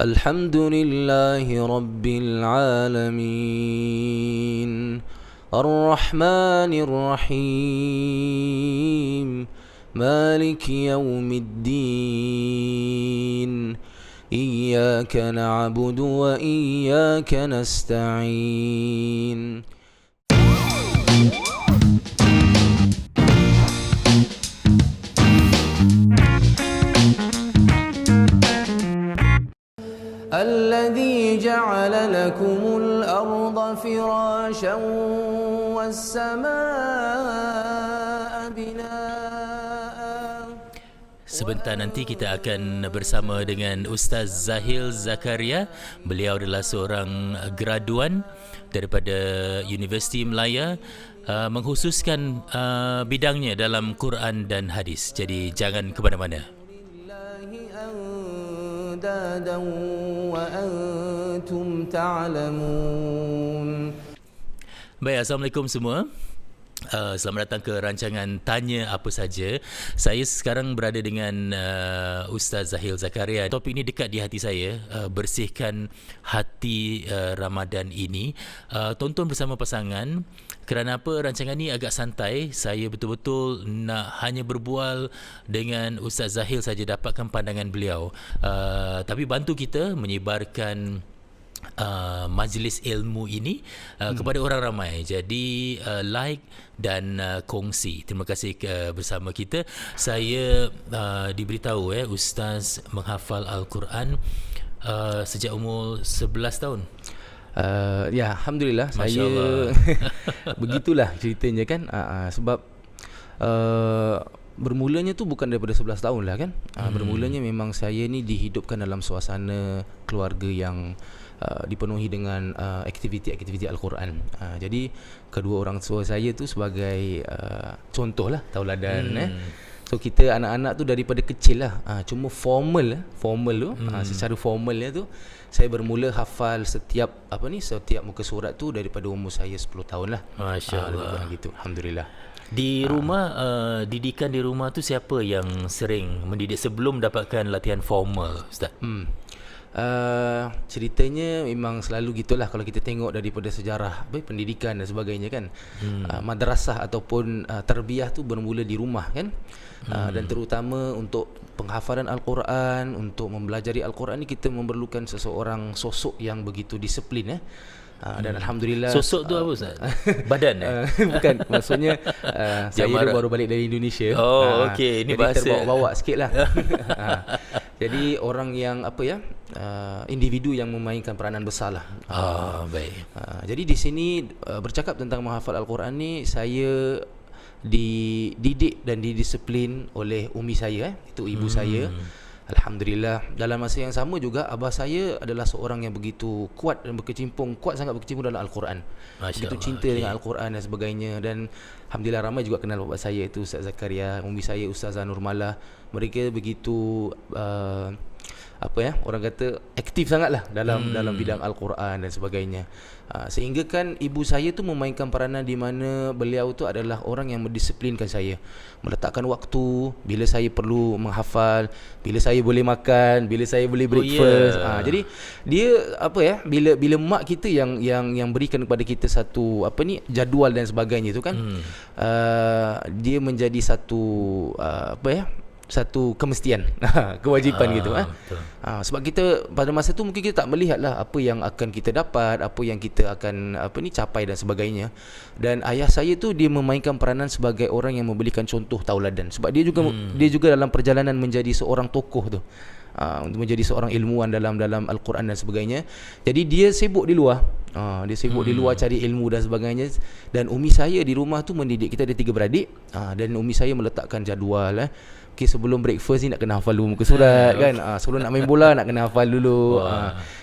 Alhamdulillahi Rabbil Alamin, Ar-Rahmanir Rahim, Maliki Yawmiddin, Iyyaka na'budu wa iyyaka nasta'in. الذي جعل لكم الأرض فراشا والسماء بناء. Sebentar nanti kita akan bersama dengan Ustaz Zahil Zakaria. Beliau adalah seorang graduan daripada Universiti Melaya, mengkhususkan bidangnya dalam Quran dan hadis. Jadi jangan ke mana-mana. Baik, Assalamualaikum semua. Selamat datang ke rancangan Tanya Apa Saja. Saya sekarang berada dengan Ustaz Zahil Zakaria. Topik ini dekat di hati saya, bersihkan hati Ramadan ini. Tonton bersama pasangan. Kerana apa rancangan ini agak santai, saya betul-betul nak hanya berbual dengan Ustaz Zahil saja, dapatkan pandangan beliau. Tapi bantu kita menyebarkan majlis ilmu ini kepada orang ramai. Jadi like dan kongsi. Terima kasih bersama kita. Saya diberitahu Ustaz menghafal Al-Quran sejak umur 11 tahun. Ya, Alhamdulillah. Masya Allah. Begitulah ceritanya kan. Sebab bermulanya tu bukan daripada 11 tahun lah kan. Bermulanya memang saya ni dihidupkan dalam suasana keluarga yang dipenuhi dengan aktiviti-aktiviti Al-Quran. Jadi kedua orang tua saya tu sebagai contoh lah, tauladan. So kita anak-anak tu daripada kecil lah. Cuma formal tu, secara formalnya tu saya bermula hafal setiap muka surat tu daripada umur saya 10 tahun lah. Masya Allah. Gitu. Alhamdulillah. Di rumah, didikan di rumah tu siapa yang sering mendidik sebelum dapatkan latihan formal, Ustaz? Ceritanya memang selalu gitulah kalau kita tengok daripada sejarah pendidikan dan sebagainya kan. Madrasah ataupun tarbiyah tu bermula di rumah kan. Dan terutama untuk penghafalan Al-Quran, untuk mempelajari Al-Quran ni kita memerlukan seseorang sosok yang begitu disiplin dan Alhamdulillah. Sosok tu apa Ustaz? Badan bukan, maksudnya saya baru balik dari Indonesia. Okey, ini jadi bahasa terbawa-bawa sikit lah. Jadi orang yang individu yang memainkan peranan besar lah. Baik. Jadi di sini bercakap tentang menghafal Al-Quran ni, saya dididik dan didisiplin oleh umi saya, itu ibu saya. Alhamdulillah. Dalam masa yang sama juga abah saya adalah seorang yang begitu kuat dan kuat sangat berkecimpung dalam Al-Quran. Begitu cinta dengan Al-Quran dan sebagainya. Dan Alhamdulillah ramai juga kenal bapa saya itu Ustaz Zakaria, umi saya Ustazah Nurmalah. Mereka begitu orang kata aktif sangatlah dalam bidang Al-Quran dan sebagainya. Sehingga kan ibu saya tu memainkan peranan di mana beliau tu adalah orang yang mendisiplinkan saya, meletakkan waktu bila saya perlu menghafal, bila saya boleh makan, bila saya boleh breakfast. Jadi dia bila mak kita yang berikan kepada kita satu jadual dan sebagainya tu kan. Dia menjadi satu satu kemestian, kewajipan gitu. Sebab kita pada masa tu mungkin kita tak melihatlah apa yang akan kita dapat, apa yang kita akan capai dan sebagainya. Dan ayah saya tu dia memainkan peranan sebagai orang yang memberikan contoh tauladan. Sebab dia juga dalam perjalanan menjadi seorang tokoh tu, untuk menjadi seorang ilmuwan dalam Al-Quran dan sebagainya. Jadi dia sibuk di luar. Dia sibuk di luar cari ilmu dan sebagainya. Dan umi saya di rumah tu mendidik kita, ada 3 beradik. Dan umi saya meletakkan jadual. Sebelum breakfast ni nak kena hafal dulu muka surat kan. Sebelum nak main bola nak kena hafal dulu.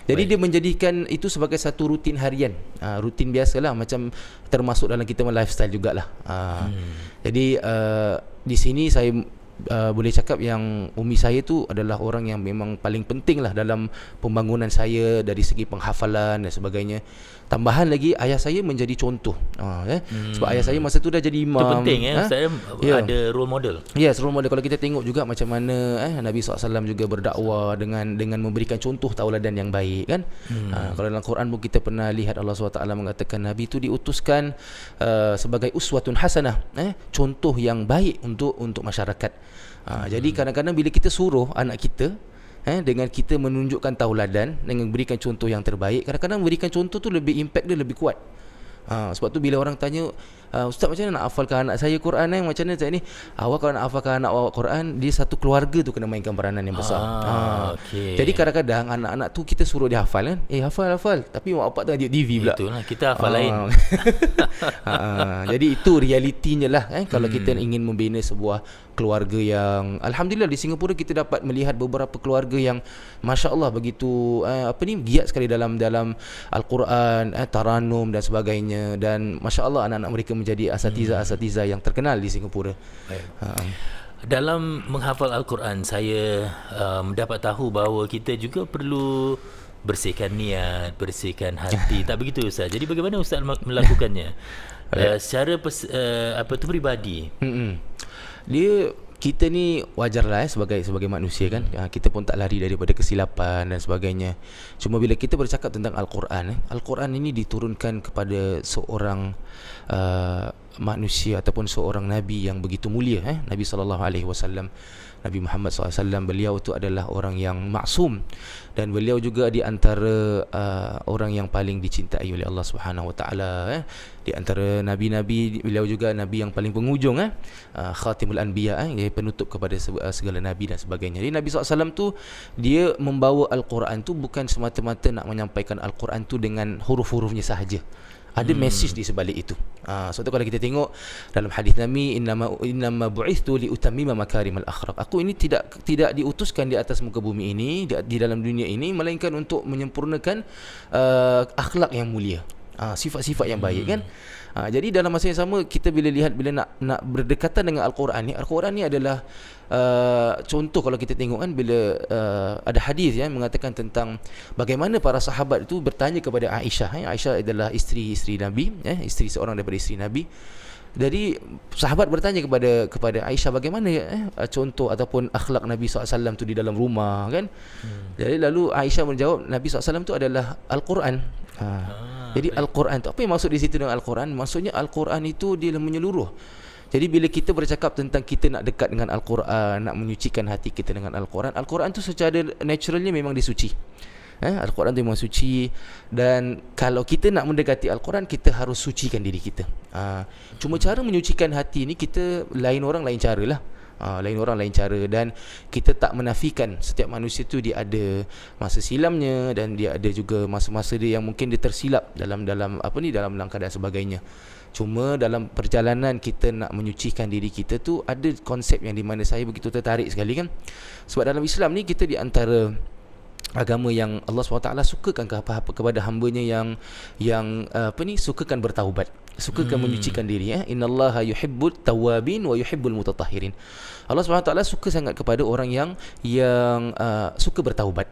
Jadi dia menjadikan itu sebagai satu rutin harian. Rutin biasalah, macam termasuk dalam kita lifestyle jugalah. Jadi di sini saya boleh cakap yang umi saya tu adalah orang yang memang paling penting lah dalam pembangunan saya dari segi penghafalan dan sebagainya. Tambahan lagi ayah saya menjadi contoh. Sebab ayah saya masa tu dah jadi imam. Itu penting Ustaz, ada role model. Yes, role model. Kalau kita tengok juga macam mana Nabi SAW juga berdakwah dengan memberikan contoh tauladan yang baik kan. Kalau dalam Quran pun kita pernah lihat Allah SWT mengatakan Nabi itu diutuskan sebagai uswatun hasanah, contoh yang baik untuk masyarakat. Jadi kadang-kadang bila kita suruh anak kita dengan kita menunjukkan tauladan, dengan berikan contoh yang terbaik, kadang-kadang berikan contoh tu lebih impact dia lebih kuat. Sebab tu bila orang tanya, Ustaz macam mana nak hafalkan anak saya Quran macam mana Ustaz ni? Awak kalau nak hafalkan anak awak Quran, dia satu keluarga tu kena mainkan peranan yang besar. Okay. Jadi kadang-kadang anak-anak tu kita suruh dia hafal kan, hafal, tapi mak bapak tengah tengok TV pula. Itulah, kita hafal lain. Jadi itu realitinya lah kalau kita ingin membina sebuah keluarga yang alhamdulillah di Singapura kita dapat melihat beberapa keluarga yang masya-Allah begitu giat sekali dalam Al-Quran, taranum dan sebagainya, dan masya-Allah anak-anak mereka menjadi asatiza yang terkenal di Singapura. Dalam menghafal Al-Quran, saya mendapat tahu bahawa kita juga perlu bersihkan niat, bersihkan hati. Tak begitu Ustaz? Jadi bagaimana Ustaz melakukannya? Secara peribadi. Kita ni wajarlah sebagai manusia kan, kita pun tak lari daripada kesilapan dan sebagainya. Cuma bila kita bercakap tentang Al-Quran, Al-Quran ini diturunkan kepada seorang manusia ataupun seorang nabi yang begitu mulia, Nabi SAW, Nabi Muhammad SAW. Beliau tu adalah orang yang maksum, dan beliau juga di antara orang yang paling dicintai oleh Allah Subhanahu Wa Taala. Di antara nabi-nabi, beliau juga nabi yang paling penghujung, khatimul anbiya, penutup kepada segala nabi dan sebagainya. Jadi Nabi SAW tu dia membawa Al-Quran tu bukan semata-mata nak menyampaikan Al-Quran tu dengan huruf-hurufnya sahaja. Ada message di sebalik itu. Sebab tu kalau kita tengok dalam hadis Nabi, innama bu'ithtu li utammima makarimal akhlaq. Aku ini tidak diutuskan di atas muka bumi ini, di dalam dunia ini, melainkan untuk menyempurnakan akhlak yang mulia, sifat-sifat yang baik kan. Jadi dalam masa yang sama, kita bila nak berdekatan dengan Al-Quran ni adalah contoh. Kalau kita tengok kan, bila ada hadis mengatakan tentang bagaimana para sahabat itu bertanya kepada Aisyah. Aisyah adalah isteri Nabi, isteri seorang daripada isteri Nabi. Jadi sahabat bertanya kepada Aisyah bagaimana contoh ataupun akhlak Nabi SAW tu di dalam rumah kan. Jadi lalu Aisyah menjawab, Nabi SAW tu adalah Al-Quran. Jadi Al-Quran tu, apa yang maksud di situ dengan Al-Quran? Maksudnya Al-Quran itu dia menyeluruh. Jadi bila kita bercakap tentang kita nak dekat dengan Al-Quran, nak menyucikan hati kita dengan Al-Quran, Al-Quran tu secara naturalnya memang disuci. Al-Quran tu memang suci, dan kalau kita nak mendekati Al-Quran, kita harus sucikan diri kita. Cuma cara menyucikan hati ni, kita lain orang lain cara lah. Dan kita tak menafikan setiap manusia tu dia ada masa silamnya, dan dia ada juga masa-masa dia yang mungkin dia tersilap dalam langkah dan sebagainya. Cuma dalam perjalanan kita nak menyucikan diri kita tu, ada konsep yang di mana saya begitu tertarik sekali kan. Sebab dalam Islam ni kita di antara agama yang Allah SWT sukakan kepada hambanya yang sukakan bertaubat, sukakan menyucikan diri. Innallaha yuhibbut tawwabin wa yuhibbul mutatahhirin. Allah SWT suka sangat kepada orang yang suka bertaubat.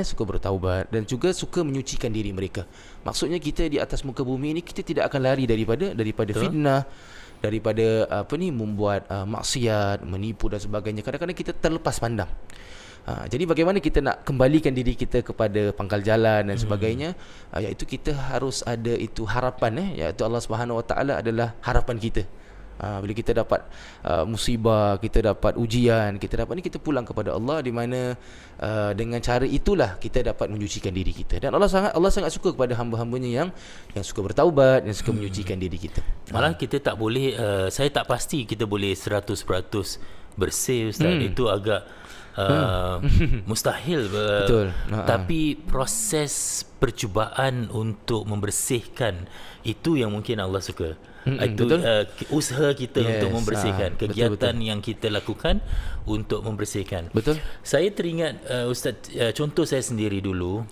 Suka bertaubat dan juga suka menyucikan diri mereka. Maksudnya kita di atas muka bumi ini, kita tidak akan lari daripada fitnah, daripada membuat maksiat, menipu dan sebagainya. Kadang-kadang kita terlepas pandang. Jadi bagaimana kita nak kembalikan diri kita kepada pangkal jalan dan sebagainya, iaitu kita harus ada itu harapan, iaitu Allah Subhanahu Wa Taala adalah harapan kita. Bila kita dapat musibah, kita dapat ujian, kita pulang kepada Allah, di mana dengan cara itulah kita dapat menyucikan diri kita. Dan Allah sangat suka kepada hamba-hambanya yang suka bertaubat, yang suka menyucikan diri kita. Malah kita tak boleh, saya tak pasti kita boleh 100% bersih Ustaz. Itu agak mustahil. Betul. Tapi proses percubaan untuk membersihkan itu yang mungkin Allah suka. Itu usaha kita untuk membersihkan, kegiatan betul. Yang kita lakukan untuk membersihkan. Betul. Saya teringat Ustaz, contoh saya sendiri dulu,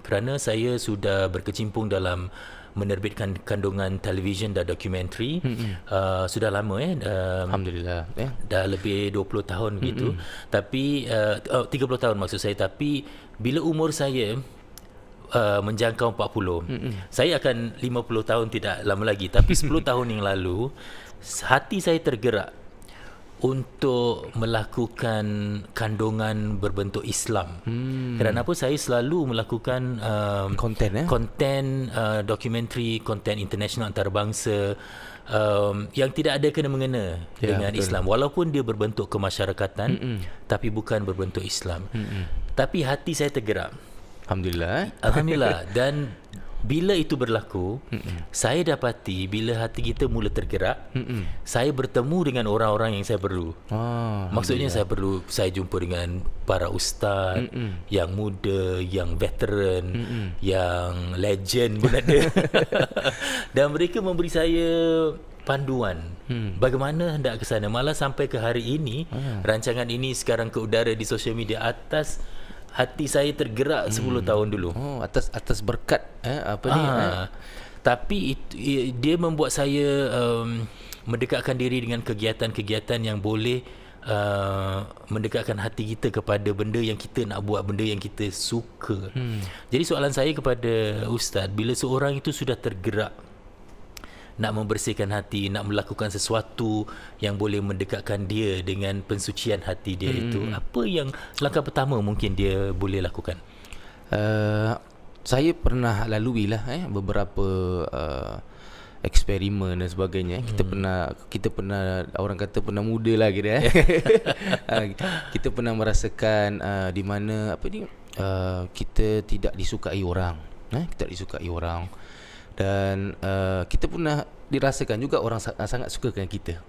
kerana saya sudah berkecimpung dalam menerbitkan kandungan televisyen dan dokumentari. Sudah lama Alhamdulillah. dah lebih 20 tahun begitu. Tapi 30 tahun maksud saya. Tapi bila umur saya menjangkau 40, saya akan 50 tahun tidak lama lagi, tapi 10 tahun yang lalu hati saya tergerak untuk melakukan kandungan berbentuk Islam. Kerana apa? Saya selalu melakukan konten dokumentari, konten international antarabangsa yang tidak ada kena-mengena dengan betul. Islam, walaupun dia berbentuk kemasyarakatan, tapi bukan berbentuk Islam. Tapi hati saya tergerak. Alhamdulillah. Dan bila itu berlaku, saya dapati bila hati kita mula tergerak, saya bertemu dengan orang-orang yang saya perlu. Maksudnya saya jumpa dengan para ustaz yang muda, yang veteran, yang legend pun ada. Dan mereka memberi saya panduan bagaimana hendak ke sana. Malah sampai ke hari ini, rancangan ini sekarang ke udara di sosial media atas hati saya tergerak 10 tahun dulu. Atas berkat Tapi dia membuat saya mendekatkan diri dengan kegiatan-kegiatan yang boleh mendekatkan hati kita kepada benda yang kita nak buat, benda yang kita suka. Jadi soalan saya kepada Ustaz, bila seorang itu sudah tergerak nak membersihkan hati, nak melakukan sesuatu yang boleh mendekatkan dia dengan pensucian hati dia, itu apa yang langkah pertama mungkin dia boleh lakukan? Saya pernah lalui lah beberapa eksperimen dan sebagainya. Kita pernah orang kata pernah muda lah kira kita pernah merasakan di mana kita tidak disukai orang, kita disukai orang. Dan kita pernah dirasakan juga orang sangat suka dengan kita.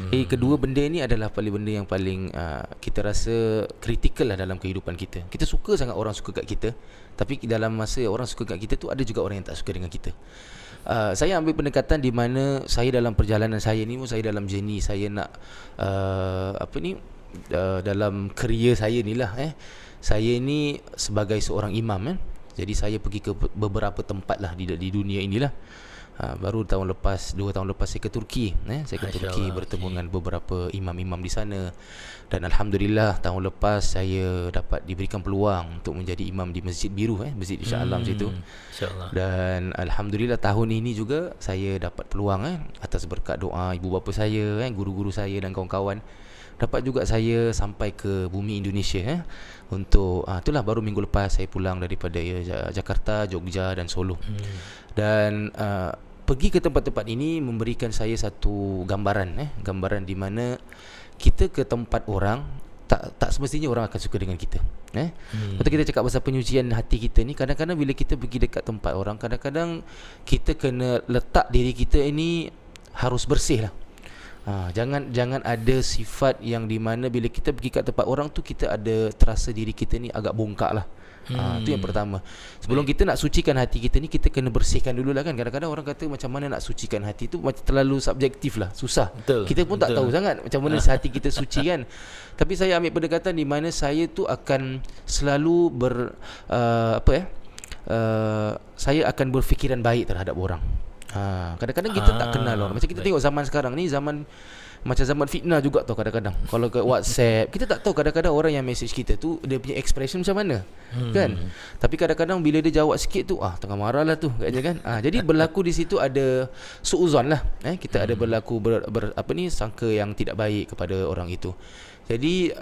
Kedua benda ni adalah benda yang paling kita rasa kritikal lah dalam kehidupan kita. Kita suka sangat orang suka kat kita, tapi dalam masa orang suka kat kita tu ada juga orang yang tak suka dengan kita. Saya ambil pendekatan di mana saya dalam perjalanan saya ni, saya dalam journey saya nak dalam career saya ni lah, saya ni sebagai seorang imam jadi saya pergi ke beberapa tempat lah di dunia inilah. Baru 2 tahun lepas saya ke Turki. Saya ke Turki bertemu dengan beberapa imam-imam di sana. Dan Alhamdulillah tahun lepas saya dapat diberikan peluang untuk menjadi imam di Masjid Biru, Masjid Shah Alam situ. InsyaAllah. Dan Alhamdulillah tahun ini juga saya dapat peluang atas berkat doa ibu bapa saya, guru-guru saya dan kawan-kawan. Dapat juga saya sampai ke bumi Indonesia untuk itulah baru minggu lepas saya pulang daripada Jakarta, Jogja dan Solo. Dan pergi ke tempat-tempat ini memberikan saya satu gambaran di mana kita ke tempat orang tak semestinya orang akan suka dengan kita. Betul, kita cakap pasal penyucian hati kita ni, kadang-kadang bila kita pergi dekat tempat orang, kadang-kadang kita kena letak diri kita ini harus bersih lah. Jangan ada sifat yang di mana bila kita pergi kat tempat orang tu kita ada terasa diri kita ni agak bongkak lah. Itu yang pertama. Sebelum kita nak sucikan hati kita ni, kita kena bersihkan dulu lah kan. Kadang-kadang orang kata macam mana nak sucikan hati tu macam terlalu subjektif lah, susah. Kita pun tak tahu sangat macam mana hati kita suci kan. Tapi saya ambil pendekatan di mana saya tu akan selalu saya akan berfikiran baik terhadap orang. Kadang-kadang kita tak kenal orang. Macam kita tengok zaman sekarang ni, macam zaman fitnah juga tau kadang-kadang. Kalau ke WhatsApp, kita tak tahu kadang-kadang orang yang message kita tu dia punya expression macam mana, kan? Tapi kadang-kadang bila dia jawab sikit tu tengah marah lah tu katanya kan. Jadi berlaku di situ ada suuzon lah. Kita ada berlaku sangka yang tidak baik kepada orang itu. Jadi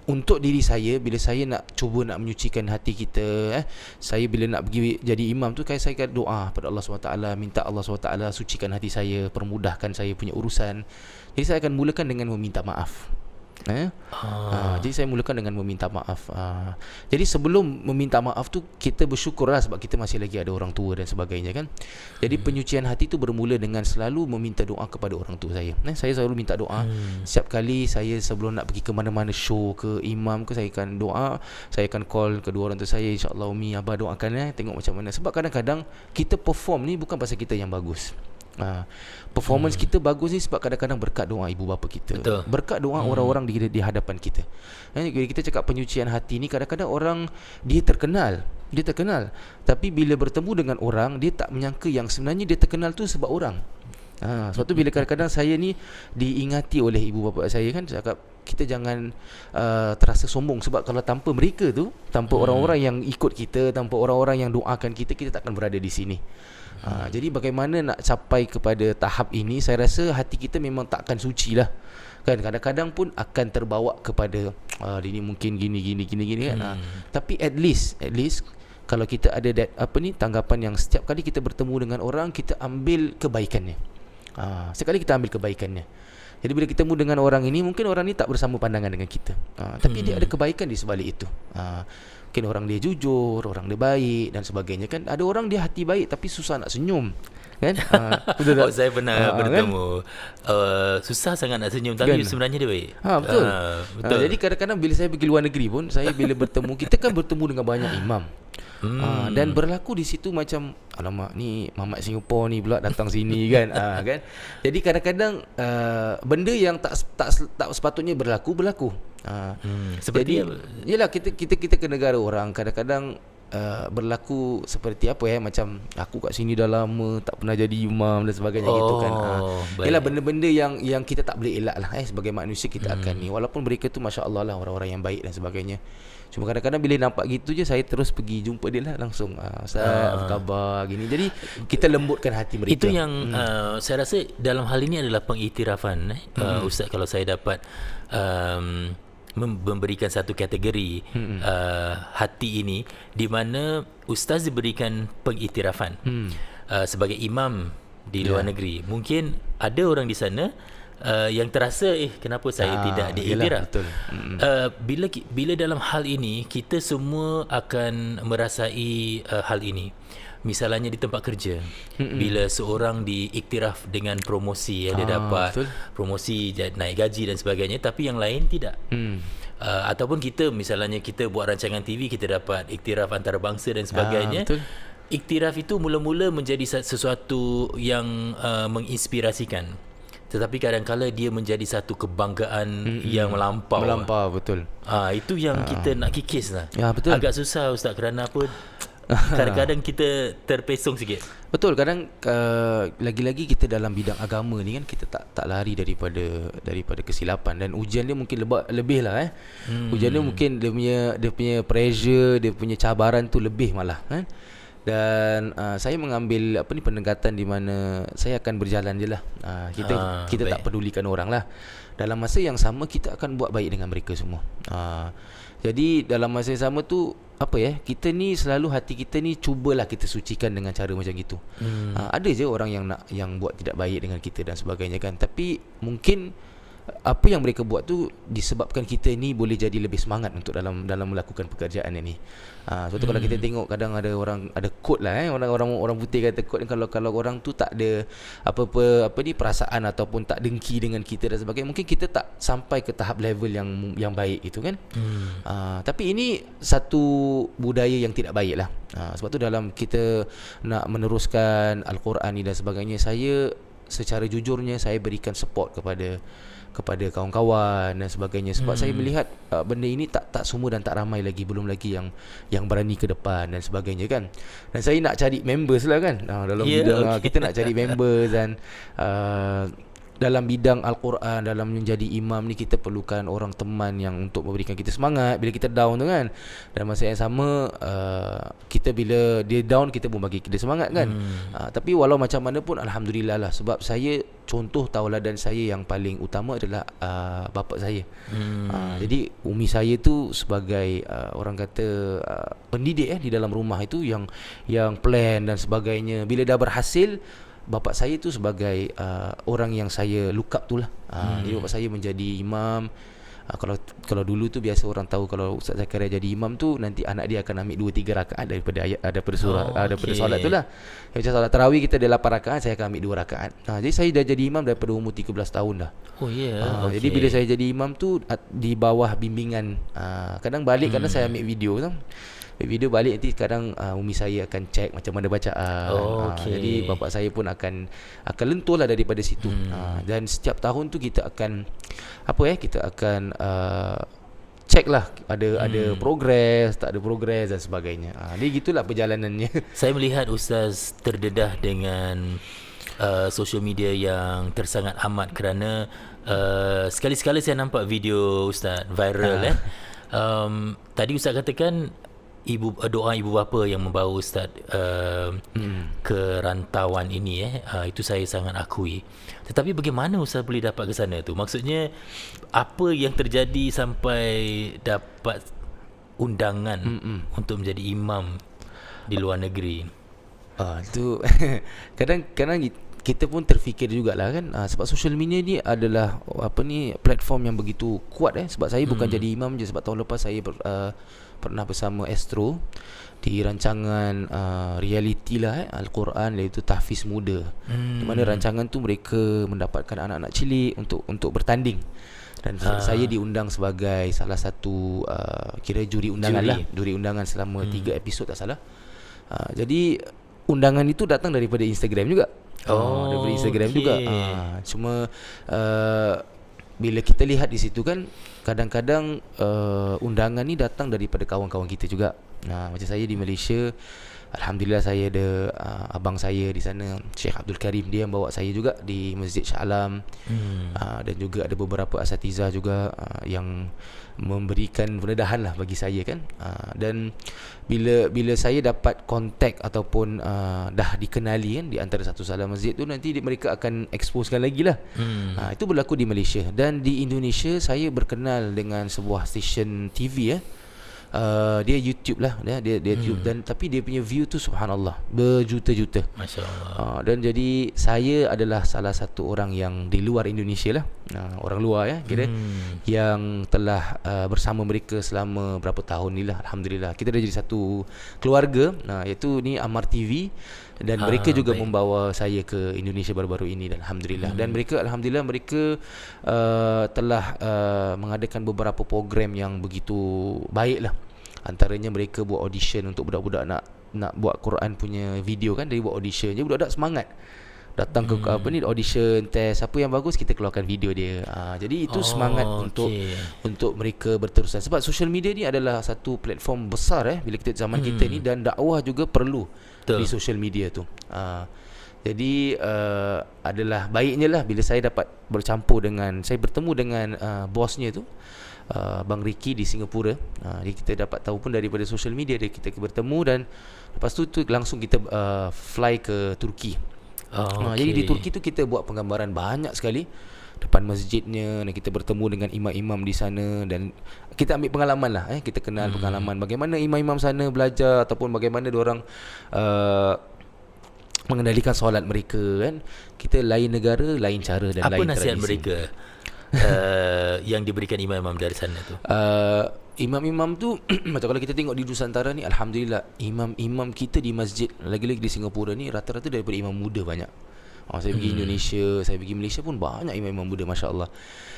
untuk diri saya, bila saya nak cuba nak menyucikan hati kita, saya bila nak pergi jadi imam tu, saya akan doa pada Allah SWT, minta Allah SWT sucikan hati saya, permudahkan saya punya urusan. Jadi saya akan mulakan dengan meminta maaf. Jadi saya mulakan dengan meminta maaf. Jadi sebelum meminta maaf tu, kita bersyukurlah sebab kita masih lagi ada orang tua dan sebagainya kan. Jadi penyucian hati tu bermula dengan selalu meminta doa kepada orang tua saya. Saya selalu minta doa. Setiap kali saya sebelum nak pergi ke mana-mana show ke imam ke, saya akan doa. Saya akan call kedua orang tua saya, insya-Allah Umi Abah doakan tengok macam mana. Sebab kadang-kadang kita perform ni bukan pasal kita yang bagus. Performance kita bagus ni sebab kadang-kadang berkat doa ibu bapa kita. Betul. Berkat doa orang-orang di hadapan kita. Bila kita cakap penyucian hati ni, kadang-kadang orang dia terkenal Dia terkenal. Tapi bila bertemu dengan orang, dia tak menyangka yang sebenarnya dia terkenal tu sebab orang. Sebab tu bila kadang-kadang saya ni diingati oleh ibu bapa saya kan, cakap kita jangan terasa sombong, sebab kalau tanpa mereka tu, tanpa orang-orang yang ikut kita, tanpa orang-orang yang doakan kita, kita takkan berada di sini. Jadi bagaimana nak capai kepada tahap ini, saya rasa hati kita memang takkan suci lah kan. Kadang-kadang pun akan terbawa kepada ini mungkin gini kan. Tapi at least kalau kita ada tanggapan yang setiap kali kita bertemu dengan orang, kita ambil kebaikannya. Sekali kita ambil kebaikannya. Jadi bila kita bertemu dengan orang ini, mungkin orang ni tak bersama pandangan dengan kita, tapi dia ada kebaikan di sebalik itu. Mungkin orang dia jujur, orang dia baik dan sebagainya kan. Ada orang dia hati baik tapi susah nak senyum kan. Saya pernah bertemu kan? Susah sangat nak senyum tapi kan? Sebenarnya dia baik. Betul. Betul. Jadi kadang-kadang bila saya pergi luar negeri pun, saya bila bertemu, kita kan bertemu dengan banyak imam. Dan berlaku di situ macam, alamak ni Mamat Singapore ni pula datang sini kan. Kan. Jadi kadang-kadang benda yang tak sepatutnya berlaku. Seperti jadi yalah, kita ke negara orang kadang-kadang berlaku seperti apa macam aku kat sini dah lama tak pernah jadi imam dan sebagainya gitu kan. Yalah, benda-benda yang kita tak boleh elak lah sebagai manusia kita akan ni, walaupun mereka tu masya-Allah lah orang-orang yang baik dan sebagainya. Cuma kadang-kadang bila nampak gitu je, saya terus pergi jumpa dia lah langsung. Ustaz, apa khabar gini. Jadi kita lembutkan hati mereka. Itu yang saya rasa dalam hal ini adalah pengiktirafan Ustaz, kalau saya dapat memberikan satu kategori hati ini, di mana Ustaz diberikan pengiktirafan sebagai imam di luar negeri. Mungkin ada orang di sana yang terasa kenapa saya tidak diiktiraf. Bila dalam hal ini kita semua akan merasai hal ini. Misalnya di tempat kerja, bila seorang diiktiraf dengan promosi, dia dapat promosi, naik gaji dan sebagainya, tapi yang lain tidak. Ataupun misalnya kita buat rancangan TV, kita dapat iktiraf antarabangsa dan sebagainya. Iktiraf itu mula-mula menjadi sesuatu yang menginspirasikan, tetapi kadang-kala dia menjadi satu kebanggaan yang melampau. Betul. Itu yang kita nak kikis lah. Betul. Agak susah Ustaz, kerana apa? Kadang-kadang kita terpesong sikit. Betul. Kadang lagi-lagi kita dalam bidang agama ni kan, kita tak lari daripada kesilapan, dan ujian dia mungkin lebih lah ujian dia mungkin dia punya pressure, dia punya cabaran tu lebih malah kan. Dan saya mengambil pendekatan di mana saya akan berjalan je lah. Kita tak pedulikan orang lah. Dalam masa yang sama kita akan buat baik dengan mereka semua. Jadi dalam masa yang sama tu kita ni selalu hati kita ni cubalah kita sucikan dengan cara macam gitu. Ada je orang yang buat tidak baik dengan kita dan sebagainya kan. Tapi mungkin apa yang mereka buat tu disebabkan kita ni boleh jadi lebih semangat untuk dalam melakukan pekerjaan ini. Sebab tu kalau kita tengok kadang ada quote lah orang putih kata quote, kalau orang tu tak ada perasaan ataupun tak dengki dengan kita dan sebagainya, mungkin kita tak sampai ke tahap level yang baik itu kan. Tapi ini satu budaya yang tidak baik lah. Sebab tu dalam kita nak meneruskan Al-Quran ni dan sebagainya, saya secara jujurnya saya berikan support kepada kawan-kawan dan sebagainya, sebab saya melihat benda ini tak semua dan tak ramai lagi, belum lagi yang berani ke depan dan sebagainya kan. Dan saya nak cari members lah kan dalam bidang kita nak cari members. Dan dalam bidang Al-Quran, dalam menjadi imam ni, kita perlukan orang teman yang untuk memberikan kita semangat bila kita down tu kan. Dan masa yang sama kita bila dia down, kita pun bagi kita semangat kan. Tapi walau macam mana pun alhamdulillah lah, sebab saya contoh tauladan saya yang paling utama adalah bapa saya. Jadi umi saya tu sebagai orang kata pendidik di dalam rumah itu, yang plan dan sebagainya. Bila dah berhasil, bapa saya tu sebagai orang yang saya look up tu lah. Jadi bapa saya menjadi imam. Kalau dulu tu biasa orang tahu kalau Ustaz Zakaria jadi imam tu, nanti anak dia akan ambil 2-3 rakaat daripada ayat, daripada surah, daripada solat tu lah. Macam solat tarawih kita ada 8 rakaat, saya akan ambil 2 rakaat. Jadi saya dah jadi imam daripada umur 13 tahun dah. Jadi bila saya jadi imam tu di bawah bimbingan, kadang balik kadang saya ambil video tu. Video balik nanti kadang umi saya akan cek macam mana bacaan. Jadi bapa saya pun akan lentur lah daripada situ. Dan setiap tahun tu kita akan kita akan check lah ada progress, tak ada progress dan sebagainya. Jadi gitulah perjalanannya. Saya melihat Ustaz terdedah dengan social media yang tersangat amat kerana sekali-sekala saya nampak video Ustaz viral tadi Ustaz katakan doa ibu bapa yang membawa Ustaz ke rantauan ini itu saya sangat akui. Tetapi bagaimana Ustaz boleh dapat ke sana tu? Maksudnya apa yang terjadi sampai dapat undangan untuk menjadi imam di luar negeri? Itu kadang-kadang kita pun terfikir jugalah kan, sebab social media ni adalah platform yang begitu kuat sebab saya bukan jadi imam je, sebab tahun lepas saya pernah bersama Astro di rancangan reality lah Al-Quran, iaitu tahfiz muda, di mana rancangan tu mereka mendapatkan anak-anak cilik untuk bertanding, dan saya diundang sebagai salah satu kira juri undangan juri undangan selama 3 episod tak salah. Jadi undangan itu datang daripada Instagram juga. Daripada Instagram juga. Cuma bila kita lihat di situ kan, kadang-kadang undangan ni datang daripada kawan-kawan kita juga. Macam saya di Malaysia, alhamdulillah saya ada abang saya di sana, Sheikh Abdul Karim, dia yang bawa saya juga di Masjid Shah Alam. Dan juga ada beberapa asatizah juga yang memberikan pendedahan lah bagi saya kan. Dan bila saya dapat kontak ataupun dah dikenali kan di antara satu salah masjid tu, nanti mereka akan exposekan lagi lah. Itu berlaku di Malaysia. Dan di Indonesia saya berkenal dengan sebuah stesen TV dia YouTube lah, dia YouTube, dan tapi dia punya view tu subhanallah berjuta-juta, masya-Allah. Dan jadi saya adalah salah satu orang yang di luar Indonesia lah, orang luar kira yang telah bersama mereka selama berapa tahun ni lah. Alhamdulillah kita dah jadi satu keluarga, iaitu ni Amar TV, dan mereka juga membawa saya ke Indonesia baru-baru ini, dan alhamdulillah. Dan mereka alhamdulillah mereka telah mengadakan beberapa program yang begitu baik lah. Antaranya mereka buat audition untuk budak-budak nak buat Quran punya video kan. Dari buat audition je, budak-budak semangat datang ke audition, test apa yang bagus, kita keluarkan video dia. Jadi itu semangat untuk mereka berterusan. Sebab social media ni adalah satu platform besar bila kita zaman kita ni, dan dakwah juga perlu di social media tu. Jadi adalah baiknya lah bila saya dapat saya bertemu dengan bosnya tu, Bang Ricky di Singapura. Jadi kita dapat tahu pun daripada social media dia, kita bertemu, dan lepas tu langsung kita fly ke Turki. Jadi di Turki tu kita buat penggambaran banyak sekali depan masjidnya, dan kita bertemu dengan imam-imam di sana, dan kita ambil pengalaman lah, kita kenal pengalaman bagaimana imam-imam sana belajar, ataupun bagaimana diorang mengendalikan solat mereka kan. Kita lain negara, lain cara dan lain tradisi. Apa nasihat mereka yang diberikan imam-imam dari sana tu? Imam-imam tu macam kalau kita tengok di Nusantara ni, alhamdulillah imam-imam kita di masjid, lagi-lagi di Singapura ni, rata-rata daripada imam muda banyak. Saya pergi Indonesia, saya pergi Malaysia pun banyak imam-imam muda, masya-Allah.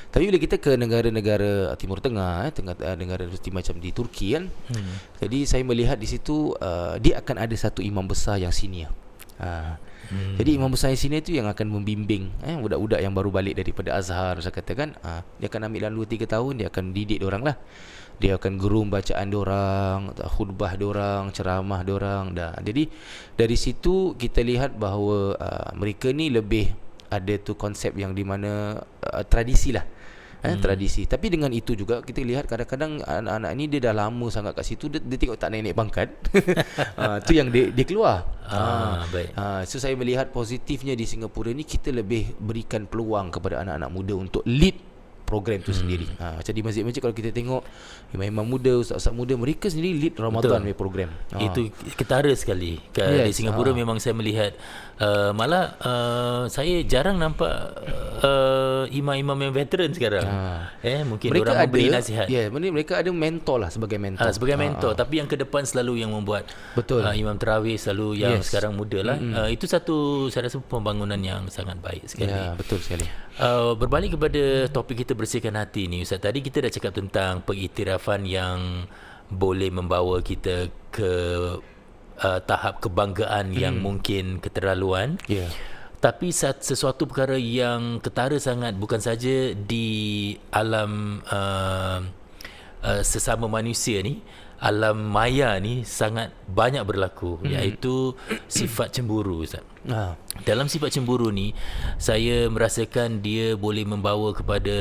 Tapi bila kita ke negara-negara Timur Tengah, negara seperti macam di Turki kan, jadi saya melihat di situ dia akan ada satu imam besar yang senior. Jadi imam besar sini tu yang akan membimbing budak-budak yang baru balik daripada Azhar, saya katakan, dia akan ambil dalam 2-3 tahun, dia akan didik diorang lah. Dia akan gerum bacaan diorang, khutbah diorang, ceramah diorang. Jadi dari situ kita lihat bahawa mereka ni lebih ada tu konsep yang di mana tradisi lah. Tradisi. Tapi dengan itu juga kita lihat kadang-kadang anak-anak ni dia dah lama sangat kat situ, dia tengok tak naik pangkat. Tu yang dia keluar. Baik. So saya melihat positifnya di Singapura ni, kita lebih berikan peluang kepada anak-anak muda untuk lead program tu sendiri. Macam di masjid-masjid kalau kita tengok imam-imam muda, ustaz-ustaz muda, mereka sendiri lead Ramadan punya program. Itu ketara sekali. Di Singapura memang saya melihat malah saya jarang nampak imam-imam yang veteran sekarang. Mungkin mereka orang memberi nasihat. Mereka ada mentor lah, sebagai mentor. Sebagai mentor, tapi yang ke depan selalu yang membuat imam tarawih selalu yang sekarang muda lah. Itu satu, saya rasa pembangunan yang sangat baik sekali. Betul sekali. Berbalik kepada topik kita bersihkan hati ni, Ustaz, tadi kita dah cakap tentang pengiktirafan yang boleh membawa kita ke tahap kebanggaan yang mungkin keterlaluan. Tapi sesuatu perkara yang ketara sangat, bukan saja di alam sesama manusia ni, alam maya ni sangat banyak berlaku, iaitu sifat cemburu, Ustaz. Dalam sifat cemburu ni, saya merasakan dia boleh membawa kepada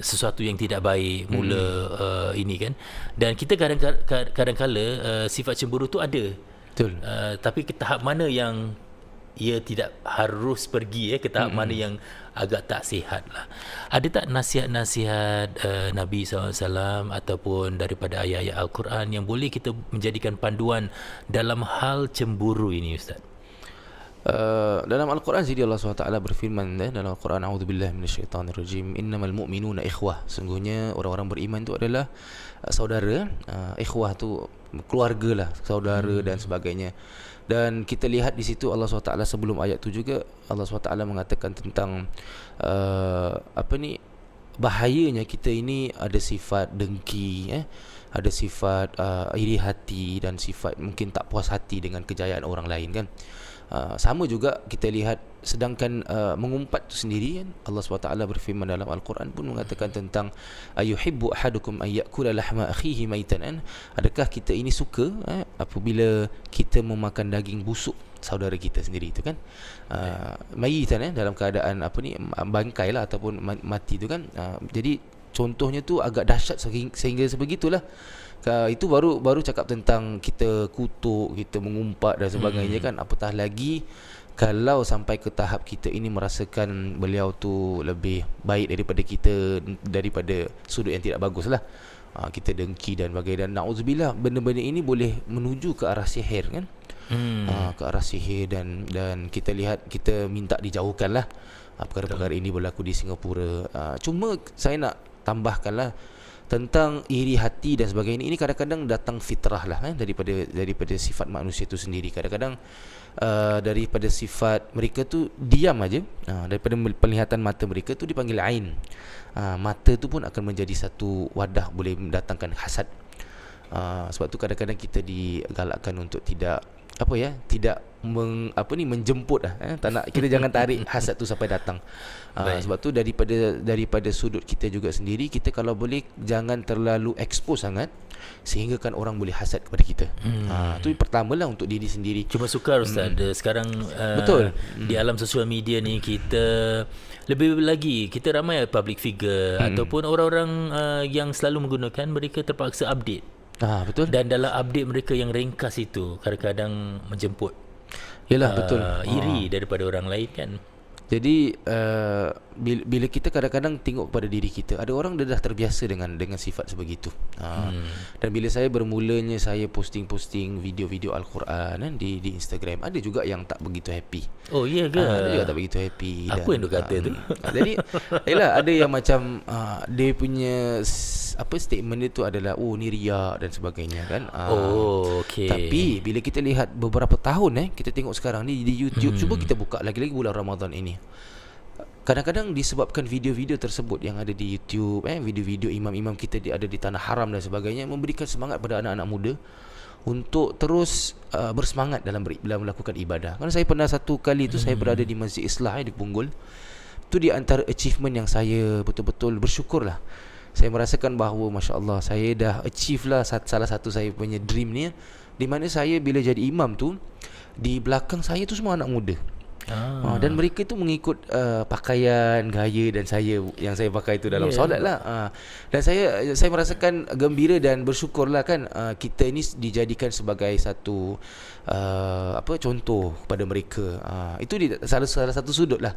sesuatu yang tidak baik mula ini kan. Dan kita kadang-kala sifat cemburu tu ada. Betul. Tapi ke tahap mana yang ia tidak harus pergi ke tahap mana yang agak tak sihat lah. Ada tak nasihat-nasihat Nabi SAW ataupun daripada ayat-ayat Al-Quran yang boleh kita menjadikan panduan dalam hal cemburu ini, Ustaz? Dalam Al-Quran sendiri Allah SWT berfirman dalam Al-Quran, a'udzubillahi minasyaitanirrajim, innamal mu'minuna ikhwah. Sungguhnya orang-orang beriman tu adalah saudara. Ikhwah tu keluarga lah, saudara dan sebagainya. Dan kita lihat di situ Allah SWT sebelum ayat tu juga Allah SWT mengatakan tentang bahayanya kita ini ada sifat dengki, ada sifat iri hati dan sifat mungkin tak puas hati dengan kejayaan orang lain kan. Sama juga kita lihat, sedangkan mengumpat tu sendiri kan, Allah SWT berfirman dalam Al-Quran pun mengatakan tentang ayuhibbu ahadukum ayyakula lahma akhihi maitan. Adakah kita ini suka apabila kita memakan daging busuk saudara kita sendiri itu kan, maitan dalam keadaan bangkai lah ataupun mati tu kan. Jadi contohnya tu agak dahsyat sehingga sebegitulah. Itu baru cakap tentang kita kutuk, kita mengumpat dan sebagainya kan. Apatah lagi kalau sampai ke tahap kita ini merasakan beliau tu lebih baik daripada kita, daripada sudut yang tidak bagus lah, kita dengki dan sebagainya. Dan na'udzubillah, benda-benda ini boleh menuju ke arah sihir kan. Ke arah sihir dan kita lihat, kita minta dijauhkan lah perkara-perkara ini berlaku di Singapura. Cuma saya nak tambahkanlah tentang iri hati dan sebagainya. Ini kadang-kadang datang fitrah lah daripada sifat manusia itu sendiri. Kadang-kadang daripada sifat mereka tu diam aja, daripada penglihatan mata mereka tu dipanggil ain. Mata tu pun akan menjadi satu wadah boleh mendatangkan hasad. Sebab tu kadang-kadang kita digalakkan untuk tidak menjemput lah, tak nak, kita jangan tarik hasad tu sampai datang. Sebab tu daripada sudut kita juga sendiri, kita kalau boleh jangan terlalu expose sangat sehingga kan orang boleh hasad kepada kita. Itu pertamalah untuk diri sendiri. Cuma sukar Ustaz, sekarang betul. Di alam sosial media ni, kita lebih lagi, kita ramai public figure ataupun orang-orang yang selalu menggunakan, mereka terpaksa update. Betul. Dan dalam update mereka yang ringkas itu kadang-kadang menjemput betul, iri daripada orang lain kan. Jadi bila kita kadang-kadang tengok kepada diri kita, ada orang dia dah terbiasa dengan sifat sebegitu. Dan bila saya bermulanya saya posting video-video Al-Quran di Instagram, ada juga yang tak begitu happy. Oh iya ke? Ada juga tak begitu happy. Apa yang dia kata tu? Jadi ada yang macam dia punya statement dia tu adalah ni riak dan sebagainya kan. Okay. Tapi bila kita lihat beberapa tahun kita tengok sekarang ni di YouTube, cuba kita buka lagi-lagi bulan Ramadan ini. Kadang-kadang disebabkan video-video tersebut yang ada di YouTube, video-video imam-imam kita ada di tanah haram dan sebagainya, memberikan semangat pada anak-anak muda untuk terus bersemangat dalam melakukan ibadah. Kerana saya pernah satu kali tu saya berada di Masjid Islah di Punggol. Itu di antara achievement yang saya betul-betul bersyukur lah. Saya merasakan bahawa Masya Allah, saya dah achieve lah salah satu saya punya dream ni, di mana saya bila jadi imam tu, di belakang saya tu semua anak muda. Dan mereka tu mengikut pakaian, gaya dan yang saya pakai itu dalam solat lah. Dan saya merasakan gembira dan bersyukur lah kan, kita ini dijadikan sebagai satu contoh kepada mereka. Itu di salah satu sudut lah.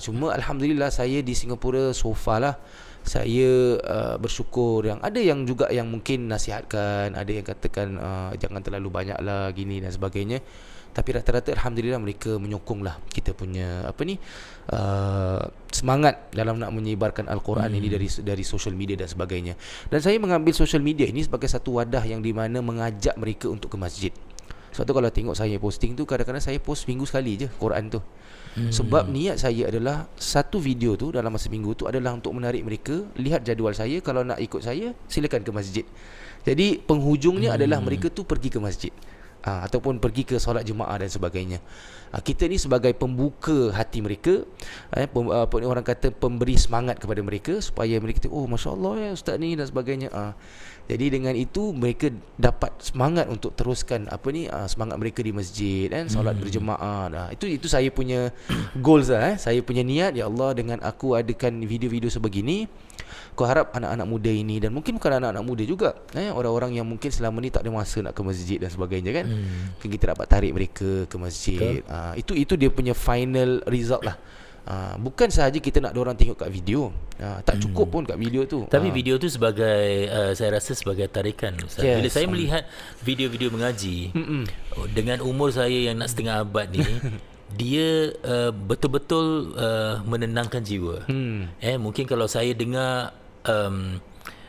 Cuma Alhamdulillah saya di Singapura so far lah, saya bersyukur yang ada yang juga yang mungkin nasihatkan, ada yang katakan jangan terlalu banyak lah gini dan sebagainya. Tapi rata-rata Alhamdulillah mereka menyokonglah kita punya semangat dalam nak menyebarkan Al-Quran ini dari social media dan sebagainya. Dan saya mengambil social media ini sebagai satu wadah yang di mana mengajak mereka untuk ke masjid. Sebab tu kalau tengok saya posting tu, kadang-kadang saya post minggu sekali je Quran tu. Sebab niat saya adalah satu video tu dalam masa minggu tu adalah untuk menarik mereka, lihat jadual saya, kalau nak ikut saya silakan ke masjid. Jadi penghujungnya adalah mereka tu pergi ke masjid. ataupun pergi ke solat jemaah dan sebagainya. Kita ni sebagai pembuka hati mereka, orang kata pemberi semangat kepada mereka supaya mereka kata, oh masya-Allah ya ustaz ni dan sebagainya. Jadi dengan itu mereka dapat semangat untuk teruskan semangat mereka di masjid kan, solat berjemaah. Itu saya punya goals lah. Saya punya niat, ya Allah, dengan aku adakan video-video sebegini, aku harap anak-anak muda ini, dan mungkin bukan anak-anak muda juga, orang-orang yang mungkin selama ni tak ada masa nak ke masjid dan sebagainya kan, mungkin kita dapat tarik mereka ke masjid. Itu dia punya final result lah. Bukan sahaja kita nak diorang tengok kat video, tak cukup pun kat video tu. Tapi video tu sebagai saya rasa sebagai tarikan, Ustaz. Bila saya melihat video-video mengaji dengan umur saya yang nak setengah abad ni, dia betul-betul menenangkan jiwa. Mungkin kalau saya dengar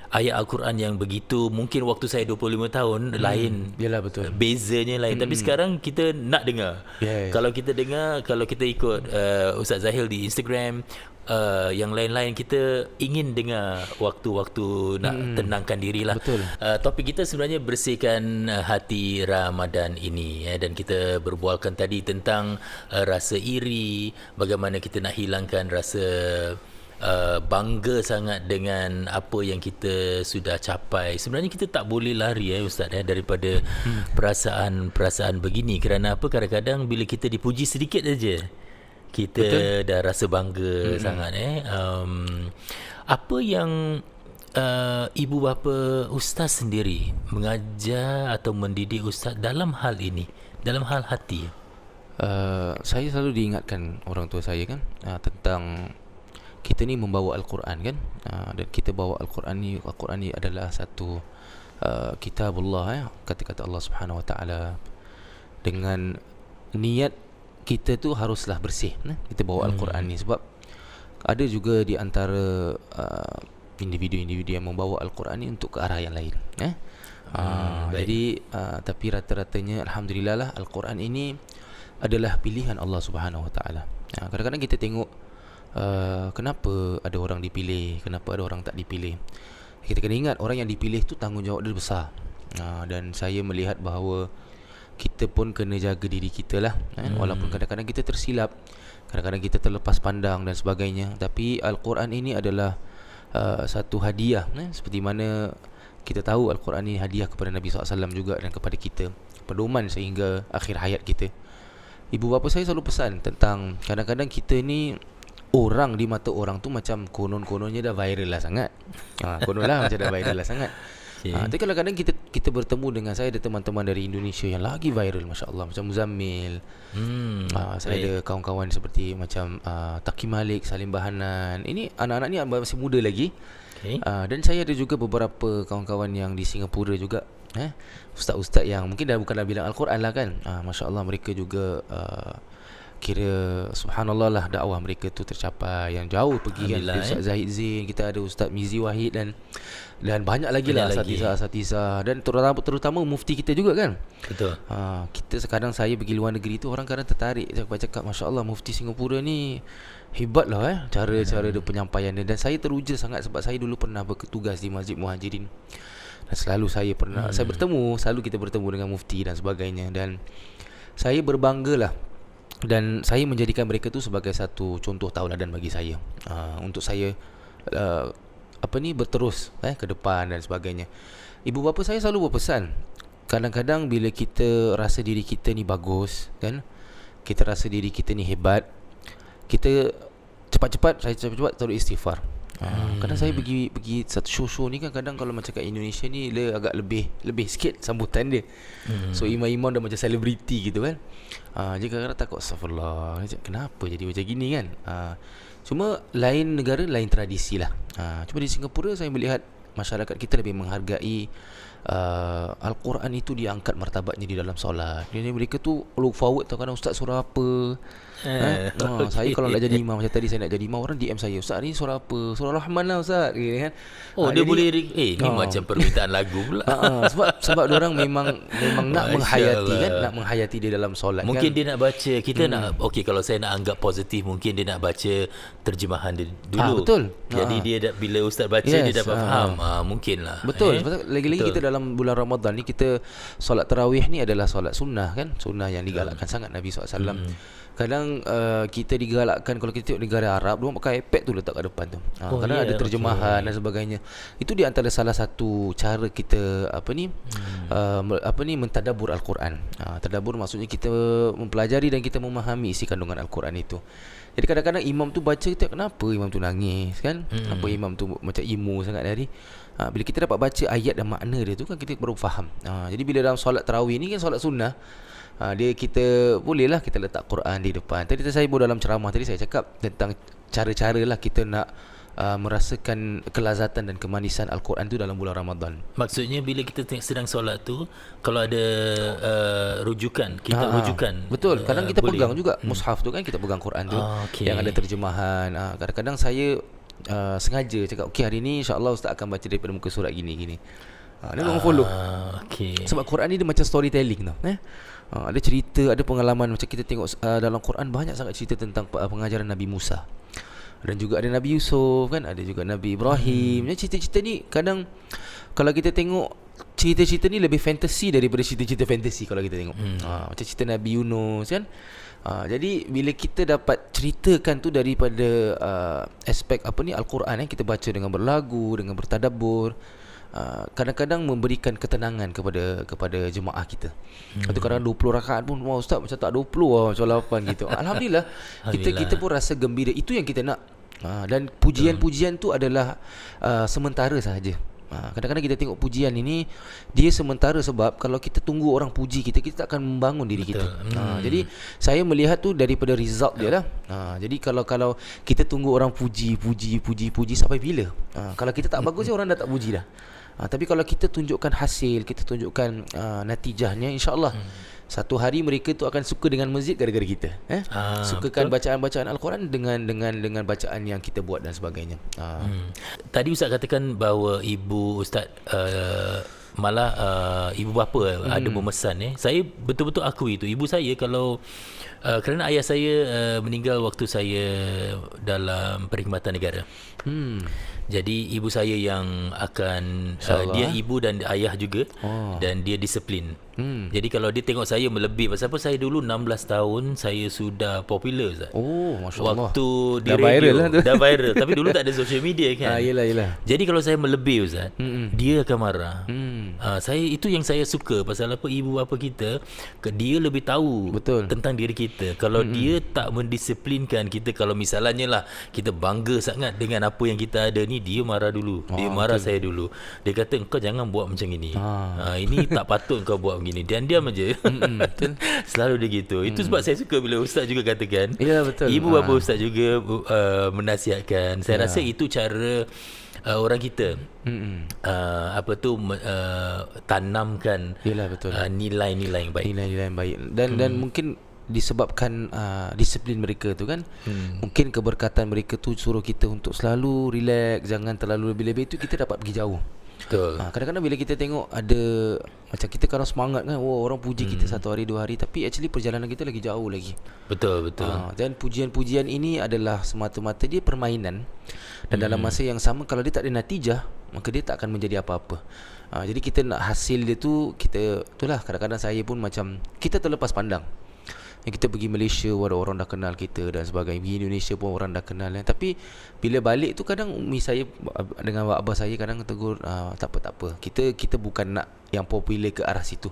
ayat Al-Quran yang begitu, mungkin waktu saya 25 tahun lain. Yalah, betul. Bezanya lain. Tapi sekarang kita nak dengar. Kalau kita dengar, kalau kita ikut Ustaz Zahil di Instagram, yang lain-lain, kita ingin dengar waktu-waktu nak tenangkan diri lah. Betul. Topik kita sebenarnya bersihkan hati Ramadan ini, dan kita berbualkan tadi tentang rasa iri, bagaimana kita nak hilangkan rasa bangga sangat dengan apa yang kita sudah capai. Sebenarnya kita tak boleh lari Ustaz daripada perasaan begini. Kerana apa? Kadang-kadang bila kita dipuji sedikit saja, kita dah rasa bangga sangat. Apa yang ibu bapa Ustaz sendiri mengajar atau mendidik Ustaz dalam hal ini, dalam hal hati? Saya selalu diingatkan orang tua saya kan, tentang kita ni membawa Al-Quran kan, dan kita bawa Al-Quran ni adalah satu kitabullah, kata-kata Allah Subhanahu Wa Taala. Dengan niat kita tu haruslah bersih, kita bawa Al-Quran ni, sebab ada juga di antara individu-individu yang membawa Al-Quran ni untuk ke arah yang lain. Jadi tapi rata-ratanya alhamdulillah lah, Al-Quran ini adalah pilihan Allah Subhanahu Wa Taala. Kadang-kadang kita tengok kenapa ada orang dipilih, kenapa ada orang tak dipilih. Kita kena ingat, orang yang dipilih tu tanggungjawab dia besar. Dan saya melihat bahawa kita pun kena jaga diri kita lah, walaupun kadang-kadang kita tersilap, kadang-kadang kita terlepas pandang dan sebagainya. Tapi Al-Quran ini adalah satu hadiah, seperti mana kita tahu Al-Quran ini hadiah kepada Nabi SAW juga, dan kepada kita, pedoman sehingga akhir hayat kita. Ibu bapa saya selalu pesan tentang, kadang-kadang kita ni orang di mata orang tu macam konon-kononnya dah viral lah sangat. Konon lah macam dah viral lah sangat. Tapi kadang-kadang kita bertemu dengan, saya ada teman-teman dari Indonesia yang lagi viral, masya-Allah, macam Muzammil. Saya ada kawan-kawan seperti macam Taqi Malik, Salim Bahanan. Ini anak-anak ni masih muda lagi. Dan saya ada juga beberapa kawan-kawan yang di Singapura juga, ustaz-ustaz yang mungkin dah bukanlah bilang Al-Quran lah kan. Masya-Allah, mereka juga kira subhanallah lah, dakwah mereka tu tercapai yang jauh pergi kan. Ustaz Zahid Zain, kita ada Ustaz Mizi Wahid, dan banyak lagi lah asatizah, dan terutama mufti kita juga kan. Betul. Kita sekarang, saya pergi luar negeri tu, orang kadang tertarik, cakap masya-Allah, mufti Singapura ni hebat lah cara-cara dia, penyampaian dia. Dan saya teruja sangat sebab saya dulu pernah bertugas di Masjid Muhajirin, dan selalu saya bertemu, selalu kita bertemu dengan mufti dan sebagainya, dan saya berbanggalah. Dan saya menjadikan mereka tu sebagai satu contoh tauladan bagi saya, untuk saya berterus ke depan dan sebagainya. Ibu bapa saya selalu berpesan, kadang-kadang bila kita rasa diri kita ni bagus kan, kita rasa diri kita ni hebat, kita cepat-cepat taruh istighfar. Kadang saya pergi satu show ni kan, kadang kalau macam kat Indonesia ni dia agak lebih sikit sambutan dia. So imam-imam dah macam selebriti gitu kan. Jika kadang takut, astagfirullah, kenapa jadi macam gini kan. Cuma lain negara, lain tradisi lah. Cuma di Singapura saya melihat masyarakat kita lebih menghargai Al-Quran itu diangkat martabatnya di dalam solat. Jadi mereka tu look forward tau, kadang ustaz surah apa. Saya kalau nak jadi imam, macam tadi saya nak jadi imam, orang DM saya, ustaz ni surah apa? Surah Rahman lah ustaz, kan. Dia boleh ni macam permintaan lagu pula. Sebab diorang memang nak menghayati kan, nak menghayati dia dalam solat. Mungkin kan? dia nak baca, kita nak, kalau saya nak anggap positif, mungkin dia nak baca terjemahan dia dulu. Betul. Jadi dia bila ustaz baca, dia dapat faham. Mungkin lah. Betul. Lagi-lagi kita dalam dalam bulan Ramadan ni kita solat tarawih ni adalah solat sunnah kan, sunnah yang digalakkan sangat Nabi SAW. Kadang kita digalakkan kalau kita tengok negara Arab, dia pakai iPad tu letak kat depan tu. Kadang ada terjemahan dan sebagainya. Itu di antara salah satu cara kita mentadabbur Al-Quran. Tadabbur maksudnya kita mempelajari dan kita memahami isi kandungan Al-Quran itu. Jadi kadang-kadang imam tu baca, kita kenapa imam tu nangis kan? Kenapa imam tu macam emo sangat tadi? Bila kita dapat baca ayat dan makna dia tu kan, kita baru faham. Jadi bila dalam solat tarawih ni kan solat sunnah, dia kita bolehlah kita letak Quran di depan. Tadi saya pun dalam ceramah tadi saya cakap tentang cara-cara lah kita nak merasakan kelazatan dan kemanisan Al-Quran tu dalam bulan Ramadan. Maksudnya bila kita sedang solat tu, kalau ada rujukan, kita rujukan. Betul. Kadang kita boleh pegang juga mushaf tu kan, kita pegang Quran tu yang ada terjemahan. Kadang-kadang saya sengaja cakap, okey hari ni insya-Allah Ustaz akan baca daripada muka surat gini-gini. Dia orang follow. Sebab Quran ni dia macam storytelling tau. Ada cerita, ada pengalaman. Macam kita tengok dalam Quran banyak sangat cerita tentang pengajaran Nabi Musa. Dan juga ada Nabi Yusuf kan, ada juga Nabi Ibrahim. Cerita-cerita ni kadang kalau kita tengok, cerita-cerita ni lebih fantasi daripada cerita-cerita fantasi kalau kita tengok. Macam cerita Nabi Yunus kan. Jadi bila kita dapat ceritakan tu daripada aspek Al-Quran kita baca dengan berlagu, dengan bertadabbur, kadang-kadang memberikan ketenangan kepada jemaah kita. Atau kadang 20 rakaat pun ustaz macam tak 20 macam 8 gitu. Alhamdulillah kita pun rasa gembira. Itu yang kita nak. Dan pujian-pujian tu adalah sementara sahaja. Kadang-kadang kita tengok pujian ini dia sementara, sebab kalau kita tunggu orang puji kita tak akan membangun diri kita. Jadi saya melihat tu daripada result dia lah. Jadi kalau kita tunggu orang puji sampai bila? Kalau kita tak bagus orang dah tak puji dah. Tapi kalau kita tunjukkan hasil, kita tunjukkan natijahnya, insya-Allah satu hari mereka tu akan suka dengan masjid gara-gara kita. Sukakan bacaan-bacaan Al-Quran dengan bacaan yang kita buat dan sebagainya. Tadi Ustaz katakan bahawa ibu Ustaz malah ibu bapa ada memesan. Saya betul-betul akui itu. Ibu saya kalau kerana ayah saya meninggal waktu saya dalam perkhidmatan negara. Jadi ibu saya yang akan dia ibu dan ayah juga, dan dia disiplin. Jadi kalau dia tengok saya melebih, pasal apa saya dulu 16 tahun saya sudah popular Ustaz. Masya-Allah. Waktu di dah radio viral lah tu. dah viral, tapi dulu tak ada social media kan. Yelah. Jadi kalau saya melebih Ustaz, dia akan marah. Saya itu yang saya suka, pasal apa ibu bapa kita dia lebih tahu tentang diri kita. Kalau dia tak mendisiplinkan kita, kalau misalnya lah kita bangga sangat dengan apa yang kita ada ni, dia marah dulu. Dia marah saya dulu. Dia kata kau jangan buat macam ini. Ini tak patut kau buat begini. Dan diam aja. Selalu dia gitu. Itu sebab saya suka bila ustaz juga katakan. Ya, betul. Ibu bapa ustaz juga menasihatkan. Saya rasa itu cara orang kita tanamkan nilai-nilai yang baik. Nilai-nilai yang baik. Dan mungkin disebabkan disiplin mereka tu kan, mungkin keberkatan mereka tu suruh kita untuk selalu relax, jangan terlalu lebih-lebih. Itu kita dapat pergi jauh. Betul. Kadang-kadang bila kita tengok ada macam kita kalau semangat kan, orang puji kita 1 hari 2 hari, tapi actually perjalanan kita lagi jauh lagi. Betul. Dan pujian-pujian ini adalah semata-mata dia permainan. Dan dalam masa yang sama, kalau dia tak ada natijah, maka dia tak akan menjadi apa-apa. Jadi kita nak hasil dia tu, itulah kadang-kadang saya pun macam kita terlepas pandang. Kita pergi Malaysia, orang dah kenal kita dan sebagainya. Pergi Indonesia pun orang dah kenal. Tapi bila balik tu kadang umi saya dengan abah saya kadang tegur, tak apa. Kita bukan nak yang popular ke arah situ.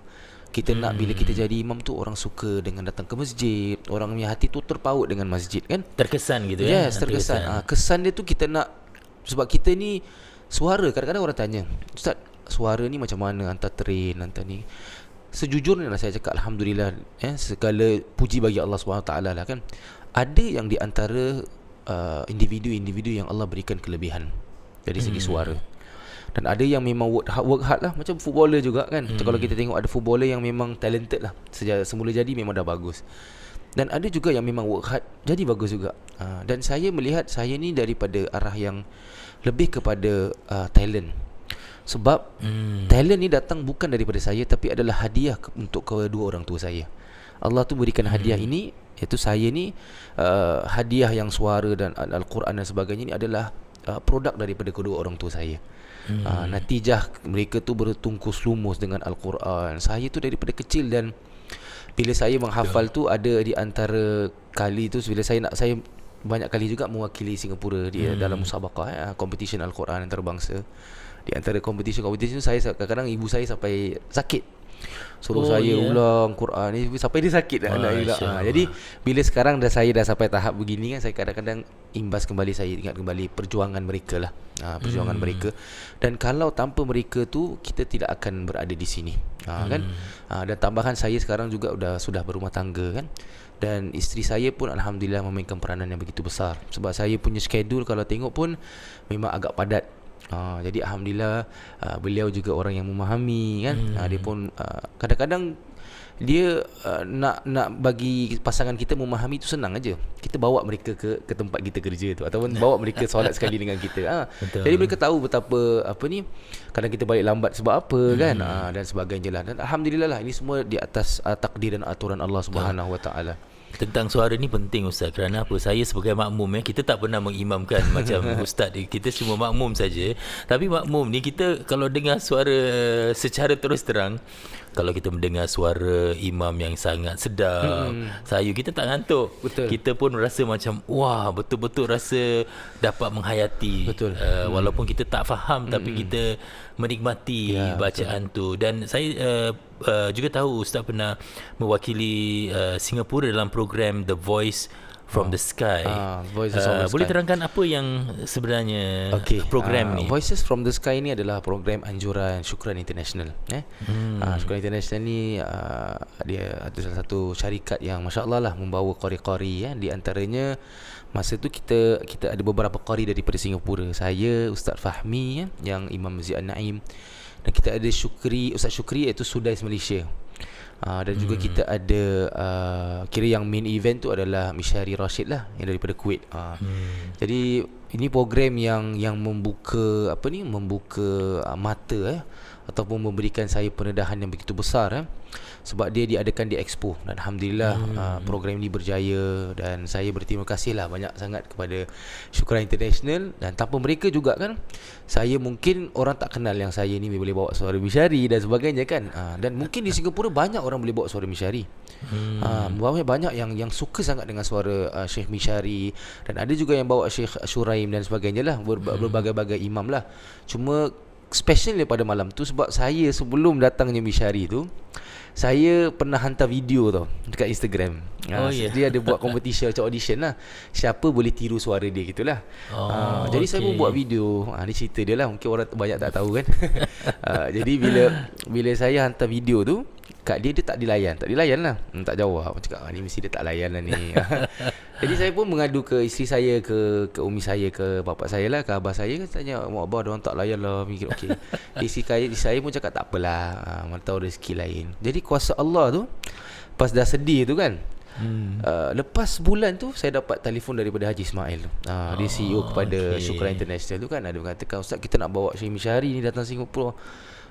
Kita nak bila kita jadi imam tu orang suka dengan datang ke masjid, orang punya hati tu terpaut dengan masjid kan. Terkesan gitu ya. Yes, terkesan. Kesan dia tu kita nak, sebab kita ni suara, kadang-kadang orang tanya, Ustaz, suara ni macam mana, hantar train, hantar ni. Sejujurnya lah saya cakap, alhamdulillah, segala puji bagi Allah SWT lah kan. Ada yang di antara individu-individu yang Allah berikan kelebihan dari segi suara. Dan ada yang memang work hard lah, macam footballer juga kan. Kalau kita tengok ada footballer yang memang talented lah, semula jadi memang dah bagus. Dan ada juga yang memang work hard jadi bagus juga. Dan saya melihat saya ni daripada arah yang lebih kepada talent. Sebab talent ni datang bukan daripada saya, tapi adalah hadiah untuk kedua orang tua saya. Allah tu berikan hadiah ini, iaitu saya ni hadiah yang suara dan Al-Quran dan sebagainya ni adalah produk daripada kedua orang tua saya. Natijah mereka tu bertungkus lumus dengan Al-Quran. Saya tu daripada kecil, dan bila saya menghafal tu ada di antara kali tu bila saya banyak kali juga mewakili Singapura di dalam musabaqah competition Al-Quran antarabangsa. Di antara competition tu saya kadang-kadang ibu saya sampai sakit, suruh saya ulang Quran ni sampai dia sakit jadi bila sekarang saya dah sampai tahap begini kan, saya kadang-kadang imbas kembali, saya ingat kembali perjuangan mereka lah, perjuangan mereka, dan kalau tanpa mereka tu kita tidak akan berada di sini, kan. Dan tambahan saya sekarang juga sudah berumah tangga kan, dan isteri saya pun alhamdulillah memainkan peranan yang begitu besar, sebab saya punya schedule kalau tengok pun memang agak padat. Jadi alhamdulillah beliau juga orang yang memahami kan. Dia pun kadang-kadang dia nak bagi pasangan kita memahami tu senang aja. Kita bawa mereka ke tempat kita kerja tu, ataupun bawa mereka solat sekali dengan kita. Jadi mereka tahu betapa kadang kita balik lambat sebab apa kan, dan sebagainya lah. Dan alhamdulillah lah, ini semua di atas takdir dan aturan Allah Subhanahu Wa Taala. Tentang suara ni penting Ustaz. Kerana apa? Saya sebagai makmum kita tak pernah mengimamkan macam Ustaz. Kita cuma makmum saja. Tapi makmum ni kita kalau dengar suara secara terus terang, kalau kita mendengar suara imam yang sangat sedap, sayu, kita tak ngantuk. Betul. Kita pun rasa macam wah, betul-betul rasa dapat menghayati. Betul. Walaupun kita tak faham, tapi kita menikmati bacaan tu. Dan saya juga tahu Ustaz pernah mewakili Singapura dalam program The Voice from the Sky. Voices from the Boleh Sky. terangkan apa yang sebenarnya program ni? Voices from the Sky ni adalah program anjuran Syukran International. Syukran International ni dia ada salah satu syarikat yang masya-Allah lah membawa qari-qari Di antaranya masa tu kita ada beberapa qari daripada Singapura. Saya, Ustaz Fahmi yang Imam Masjid An-Naim, dan kita ada Ustaz Syukri iaitu Sudais Malaysia. Dan juga kita ada kira yang main event tu adalah Mishari Rashid lah, yang daripada Kuwait. Jadi ini program yang membuka membuka mata ataupun memberikan saya pendedahan yang begitu besar sebab dia diadakan di Expo, dan alhamdulillah program ini berjaya, dan saya berterima kasih lah banyak sangat kepada Syukran International. Dan tanpa mereka juga kan, saya mungkin orang tak kenal yang saya ni boleh bawa suara Mishari dan sebagainya kan. Dan mungkin di Singapura banyak orang boleh bawa suara Mishari. Banyak yang suka sangat dengan suara Syekh Mishari, dan ada juga yang bawa Syekh Shuraim dan sebagainya lah, berbagai-bagai imam lah. Cuma special daripada malam tu sebab saya sebelum datangnya Mishari tu, saya pernah hantar video tau dekat Instagram. Dia ada buat competition macam audition lah, siapa boleh tiru suara dia gitulah. Jadi saya pun buat video. Ni cerita dia lah, mungkin orang banyak tak tahu kan. Jadi bila saya hantar video tu kat dia tak dilayan lah. Tak jawab. Cakap ni mesti dia tak layan lah ni. Jadi saya pun mengadu ke isteri saya, ke umi saya, ke bapa saya lah, ke abah saya. Tanya, mak abah diorang tak layan lah. Mikir okey. Isteri saya pun cakap tak apalah, mana tahu rezeki lain. Jadi kuasa Allah tu, pas dah sedih tu kan, lepas bulan tu saya dapat telefon daripada Haji Ismail tu. Dia CEO kepada Syukran International tu kan, ada mengatakan, Ustaz, kita nak bawa Syekh Mishari ni datang Singapura.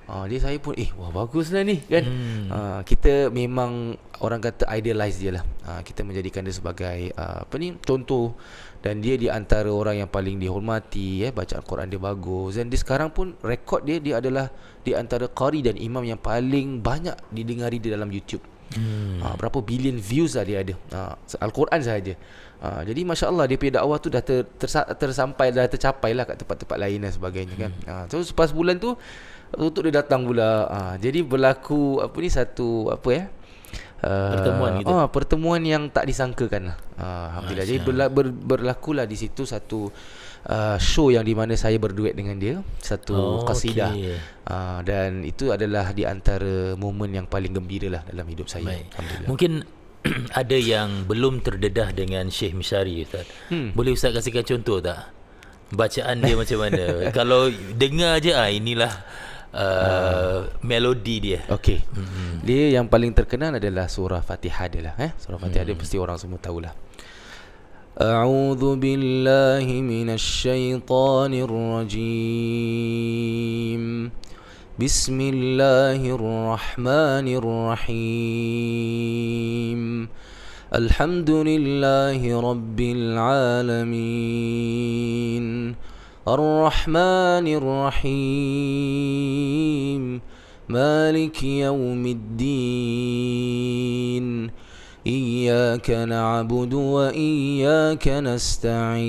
Jadi saya pun wah baguslah ni kan. Kita memang orang kata idealize dia lah. Kita menjadikan dia sebagai contoh, dan dia di antara orang yang paling dihormati, bacaan Quran dia bagus, dan dia sekarang pun rekod dia adalah di antara qari dan imam yang paling banyak didengari di dalam YouTube. Berapa bilion views lah dia ada, Al-Quran sahaja. Jadi masya-Allah dia punya dakwah tu dah tercapai lah kat tempat-tempat lain dan sebagainya kan. So lepas bulan tu untuk dia datang pula. Jadi berlaku satu pertemuan gitu. Pertemuan yang tak disangkakan lah. Alhamdulillah. Jadi berlakulah di situ satu show yang di mana saya berduet dengan dia, satu qasidah. Dan itu adalah di antara momen yang paling gembira lah dalam hidup saya. Alhamdulillah. Mungkin ada yang belum terdedah dengan Syekh Mishari, Ustaz. Boleh Ustaz kasihkan contoh tak? Bacaan dia macam mana? Kalau dengar je inilah melodi dia. Okey. Dia yang paling terkenal adalah surah Fatihah dia lah. Surah Fatihah dia pasti orang semua tahulah. A'udzu billahi minasy syaithanir rajim. Bismillahirrahmanirrahim. Alhamdulillahi rabbil alamin. Ar-Rahmanir Rahim, Malik Yawmiddin, Iyyaka na'budu wa iyyaka nasta'in,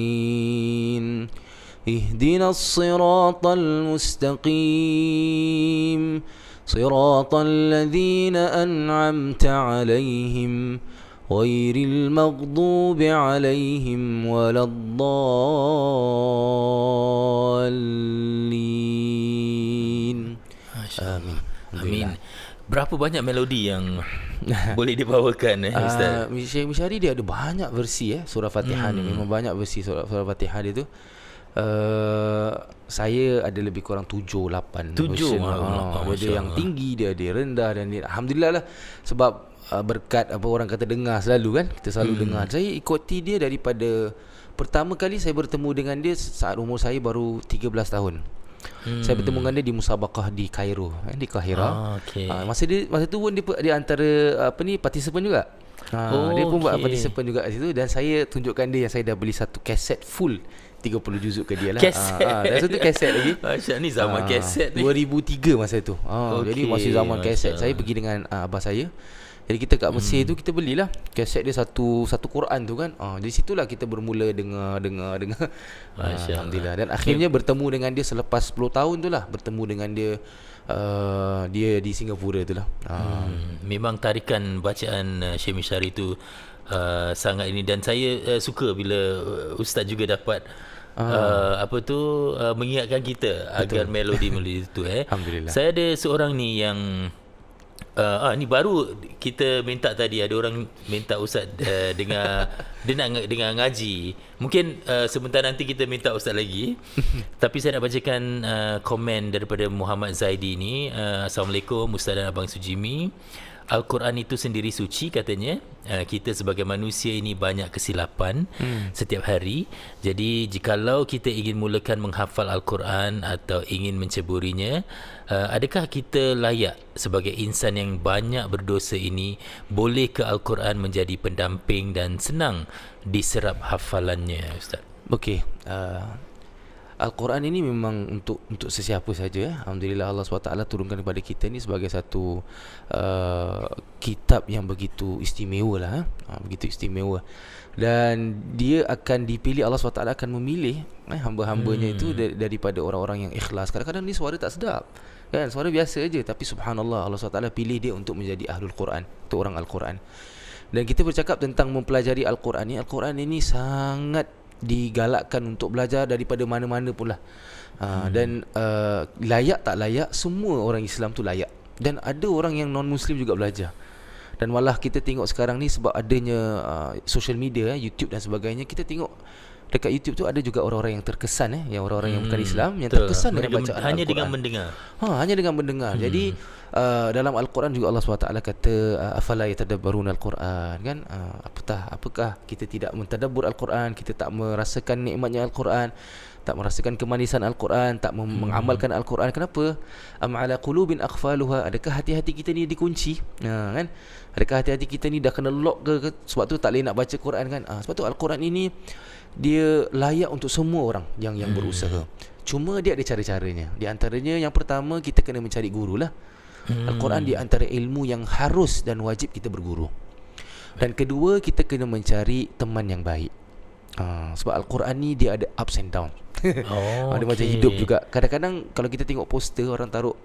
Ihdinas siratal mustaqim, Siratal ladzina an'amta 'alaihim, Ghairil maghdubi 'alaihim waladdallin. Amin. Amin. Berapa banyak melodi yang boleh dibawakan Ustaz? Syekh Mishari dia ada banyak versi surah Fatihah ni. Memang banyak versi surah Fatihah dia tu. Saya ada lebih kurang 7-8 version. Dia ada yang tinggi, dia ada yang rendah, dan dia, alhamdulillah lah, sebab berkat apa orang kata dengar selalu kan, kita selalu dengar. Saya ikuti dia daripada pertama kali saya bertemu dengan dia saat umur saya baru 13 tahun. Saya bertemu dengan dia di musabaqah di Kairo, di Kahira. Masa tu pun dia antara participant juga. Dia pun buat participant juga kat situ, dan saya tunjukkan dia yang saya dah beli satu kaset full 30 juzuk ke dia lah. Dan satu kaset lagi. Masya, ni zaman kaset ni 2003 masa tu. Jadi masih zaman kaset. Saya pergi dengan abah saya. Jadi kita kat Mesir tu kita belilah kaset dia satu Quran tu kan. Dari situlah kita bermula dengar. Alhamdulillah. Dan akhirnya bertemu dengan dia selepas 10 tahun tu lah, bertemu dengan dia dia di Singapura tu lah. Memang tarikan bacaan Syekh Mishari tu sangat ini, dan saya suka bila Ustaz juga dapat mengingatkan kita. Betul. Agar melodi-melodi itu Alhamdulillah. Saya ada seorang ni yang ni baru kita minta tadi, ada orang minta Ustaz dengar dia nak dengar ngaji. Mungkin sebentar nanti kita minta Ustaz lagi. Tapi saya nak bacakan komen daripada Muhammad Zaidi ni. Assalamualaikum Ustaz dan Abang Sujimi. Al-Quran itu sendiri suci katanya. Kita sebagai manusia ini banyak kesilapan setiap hari. Jadi jikalau kita ingin mulakan menghafal Al-Quran atau ingin menceburinya, adakah kita layak sebagai insan yang banyak berdosa ini, boleh ke Al-Quran menjadi pendamping dan senang diserap hafalannya, Ustaz? Okey, Al-Quran ini memang untuk sesiapa saja. Alhamdulillah Allah SWT turunkan kepada kita ni sebagai satu kitab yang begitu istimewa lah. Begitu istimewa. Dan dia akan dipilih, Allah SWT akan memilih hamba-hambanya itu daripada orang-orang yang ikhlas. Kadang-kadang ni suara tak sedap kan, suara biasa aja, tapi subhanallah Allah SWT pilih dia untuk menjadi ahlul Quran, untuk orang Al-Quran. Dan kita bercakap tentang mempelajari Al-Quran ni. Al-Quran ini sangat digalakkan untuk belajar daripada mana-mana pun lah. Dan layak tak layak, semua orang Islam tu layak. Dan ada orang yang non-Muslim juga belajar. Dan malah kita tengok sekarang ni sebab adanya social media, YouTube dan sebagainya, kita tengok dekat YouTube tu ada juga orang-orang yang terkesan yang orang-orang yang bukan Islam yang terkesan dengan bacaan hanya Al-Quran. dengan mendengar. Hanya dengan mendengar. Jadi dalam Al-Quran juga Allah SWT kata afala yatadabbaruna Al-Quran kan. Apakah kita tidak mentadabbur Al-Quran, kita tak merasakan nikmatnya Al-Quran, tak merasakan kemanisan Al-Quran, tak mengamalkan Al-Quran. Kenapa? Am ala qulubin aqfaluha, adakah hati-hati kita ni dikunci? Kan? Adakah hati-hati kita ni dah kena lock ke? Sebab tu tak boleh nak baca Quran kan. Sebab tu Al-Quran ini dia layak untuk semua orang yang berusaha. Cuma dia ada cara-caranya. Di antaranya yang pertama, kita kena mencari guru lah. Al-Quran di antara ilmu yang harus dan wajib kita berguru. Dan kedua, kita kena mencari teman yang baik. Sebab Al-Quran ni dia ada ups and down. Dia macam hidup juga. Kadang-kadang kalau kita tengok poster, orang taruh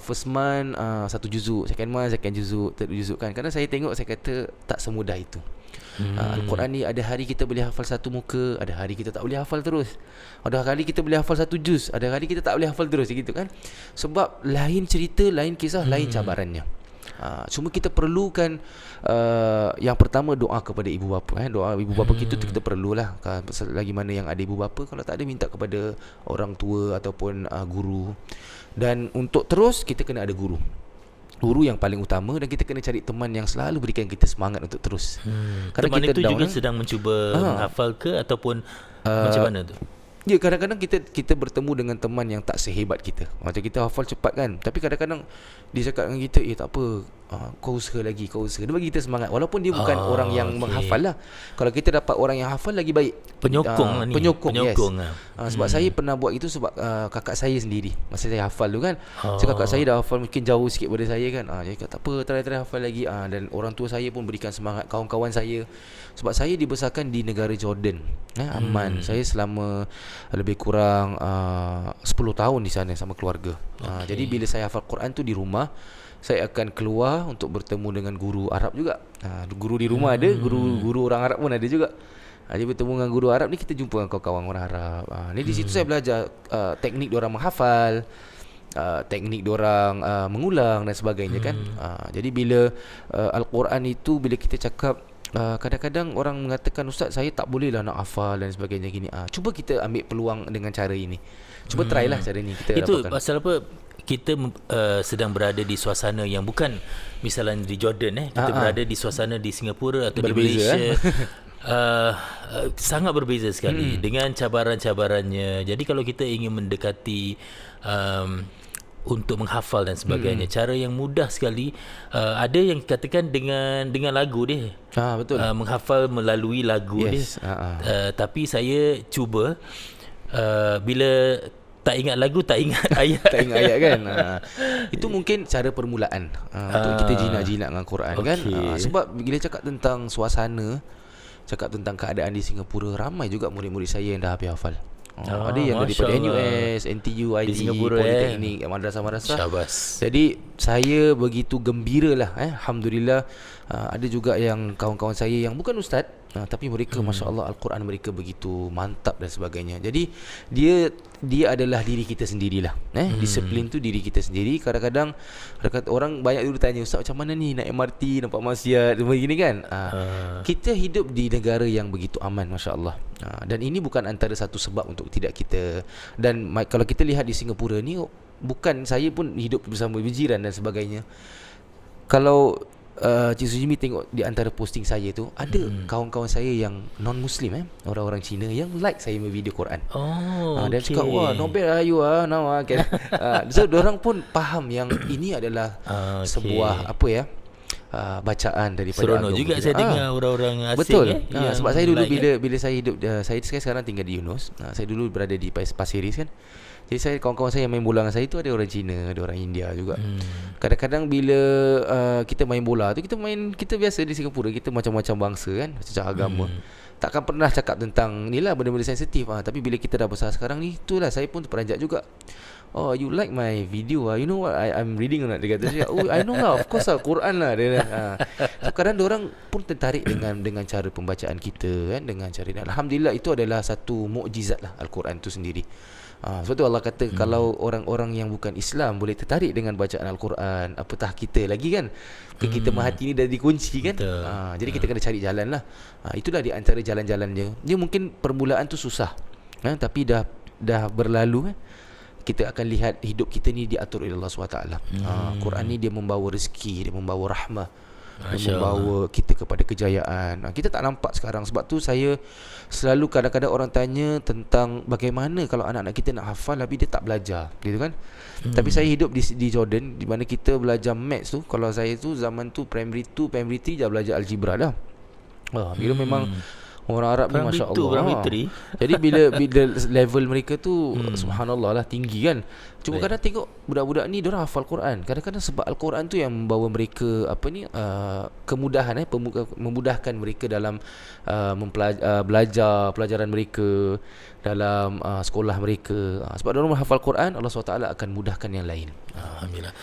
first month 1 juzuk, second month second juzuk, third juzuk kan. Kadang saya tengok, saya kata tak semudah itu. Al-Quran ni ada hari kita boleh hafal satu muka, ada hari kita tak boleh hafal terus. Ada hari kita boleh hafal satu juz, ada hari kita tak boleh hafal terus, gitu kan. Sebab lain cerita, lain kisah, lain cabarannya. Cuma kita perlukan yang pertama doa kepada ibu bapa. Doa ibu bapa kita tu kita perlulah. Lagi mana yang ada ibu bapa, kalau tak ada minta kepada orang tua ataupun guru. Dan untuk terus kita kena ada guru yang paling utama, dan kita kena cari teman yang selalu berikan kita semangat untuk terus. Teman kita itu down, juga sedang mencuba menghafal ke ataupun macam mana tu? Ya, kadang-kadang kita bertemu dengan teman yang tak sehebat kita. Macam kita hafal cepat kan, tapi kadang-kadang dia cakap dengan kita, tak apa, kau usaha lagi, kau usaha. Dia bagi kita semangat walaupun dia bukan orang yang menghafal lah. Kalau kita dapat orang yang hafal lagi baik. Penyokong lah ni. Penyokong, yes. Lah. Sebab saya pernah buat itu sebab kakak saya sendiri. Masa saya hafal tu kan, so kakak saya dah hafal mungkin jauh sikit pada saya kan. Dia kata tak apa, try hafal lagi. Dan orang tua saya pun berikan semangat, kawan-kawan saya. Sebab saya dibesarkan di negara Jordan, aman. Saya selama lebih kurang 10 tahun di sana sama keluarga. Jadi bila saya hafal Quran tu di rumah, saya akan keluar untuk bertemu dengan guru Arab juga. Guru di rumah ada, guru orang Arab pun ada juga. Jadi bertemu dengan guru Arab ni, kita jumpa dengan kawan-kawan orang Arab. Ni di situ saya belajar teknik diorang menghafal, teknik diorang mengulang dan sebagainya kan. Jadi bila Al-Quran itu, bila kita cakap, kadang-kadang orang mengatakan, ustaz saya tak boleh lah nak hafal dan sebagainya gini. Cuba kita ambil peluang dengan cara ini. Cuba try lah cara ni. Kita itu dapatkan. pasal apa? Kita sedang berada di suasana yang bukan misalnya di Jordan kita berada di suasana di Singapura atau berbeza, di Malaysia. Sangat berbeza sekali dengan cabaran-cabarannya. Jadi kalau kita ingin mendekati untuk menghafal dan sebagainya, cara yang mudah sekali. Ada yang katakan dengan lagu dia. Betul. Menghafal melalui lagu dia. Tapi saya cuba bila tak ingat lagu, tak ingat ayat. Tak ingat ayat kan. Itu mungkin cara permulaan untuk kita jinak-jinak dengan Quran kan. Sebab bila cakap tentang suasana, cakap tentang keadaan di Singapura, ramai juga murid-murid saya yang dah habis hafal. Ada yang daripada NUS, NTU, IT, Politeknik, madrasah-madrasah. Jadi saya begitu gembira lah. Alhamdulillah. Ada juga yang kawan-kawan saya yang bukan ustaz, tapi mereka Masya Allah Al-Quran mereka begitu mantap dan sebagainya. Jadi dia adalah diri kita sendirilah. Disiplin tu diri kita sendiri. Kadang-kadang orang banyak dulu tanya, ustaz macam mana ni naik MRT nampak maksiat begini kan. Kita hidup di negara yang begitu aman Masya Allah. Dan ini bukan antara satu sebab untuk tidak kita. Dan kalau kita lihat di Singapura ni, bukan saya pun hidup bersama berjiran dan sebagainya. Kalau Cik Sujimi tengok di antara posting saya tu, ada kawan-kawan saya yang non-Muslim, orang-orang Cina yang like saya punya video Quran. Dan cakap, wah not bad lah you now kan. So diorang pun faham yang ini adalah sebuah bacaan daripada seronok agama juga kita. Saya dengar orang-orang asing. Betul. Sebab saya dulu bila saya hidup, saya sekarang tinggal di Eunos. Saya dulu berada di Pasir Ris kan. Jadi kawan-kawan saya yang main bola dengan saya tu ada orang Cina, ada orang India juga. Kadang-kadang bila kita main bola tu, kita biasa di Singapura, kita macam-macam bangsa kan, macam agama. Takkan pernah cakap tentang ni lah benda-benda sensitif. Tapi bila kita dah besar sekarang ni, itulah saya pun terperanjat juga. Oh, you like my video you know what I'm reading or not? Dia kata, oh I know lah, of course lah, Quran lah dia. So kadang orang pun tertarik dengan cara pembacaan kita kan, dengan cara. Alhamdulillah itu adalah satu mukjizat lah Al-Quran tu sendiri. Sebab tu Allah kata kalau orang-orang yang bukan Islam boleh tertarik dengan bacaan Al-Quran, apatah kita lagi kan. Kita hati ni dah dikunci kan. Jadi kita kena cari jalan lah. Itulah di antara jalan-jalannya. Dia mungkin permulaan tu susah, tapi dah berlalu kita akan lihat hidup kita ni diatur oleh Allah SWT. Quran ni dia membawa rezeki, dia membawa rahmah, dia membawa kita kepada kejayaan. Kita tak nampak sekarang. Sebab tu saya selalu kadang-kadang orang tanya tentang bagaimana kalau anak-anak kita nak hafal tapi dia tak belajar, gitu kan. Tapi saya hidup di Jordan, di mana kita belajar maths tu. Kalau saya tu zaman tu primary 2, primary 3 dah belajar algebra dah. Bila memang orang Arab ni Masya Allah. Jadi bila level mereka tu subhanallah lah, tinggi kan. Cuma kadang tengok budak-budak ni diorang hafal Quran. Kadang-kadang sebab Al-Quran tu yang membawa mereka kemudahan, memudahkan mereka dalam belajar pelajaran mereka, dalam sekolah mereka. Sebab diorang menghafal Quran, Allah SWT akan mudahkan yang lain. Alhamdulillah.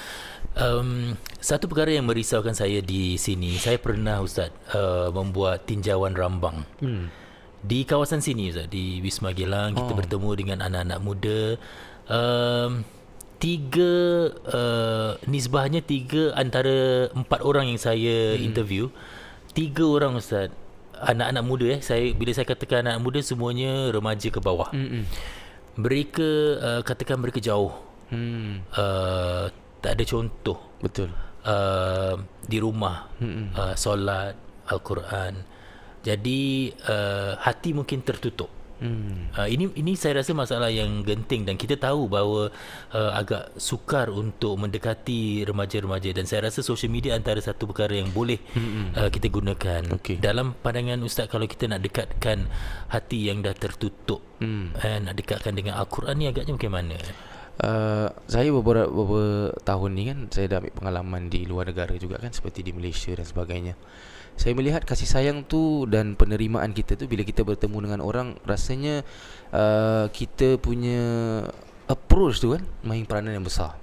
Satu perkara yang merisaukan saya di sini, saya pernah Ustaz membuat tinjauan rambang di kawasan sini Ustaz, di Wisma Geylang. Kita bertemu dengan anak-anak muda. Nisbahnya 3 antara 4 orang yang saya interview, 3 orang Ustaz anak-anak muda. Bila saya katakan anak muda, semuanya remaja ke bawah. Mereka katakan mereka jauh, tak ada contoh. Betul. Di rumah solat Al-Quran. Jadi hati mungkin tertutup. Ini saya rasa masalah yang genting, dan kita tahu bahawa agak sukar untuk mendekati remaja-remaja, dan saya rasa social media antara satu perkara yang boleh kita gunakan. Dalam pandangan Ustaz, kalau kita nak dekatkan hati yang dah tertutup, nak dekatkan dengan Al-Quran ni agaknya bagaimana? Saya beberapa tahun ni kan, saya dah ambil pengalaman di luar negara juga kan, seperti di Malaysia dan sebagainya. Saya melihat kasih sayang tu dan penerimaan kita tu bila kita bertemu dengan orang, rasanya kita punya approach tu kan main peranan yang besar.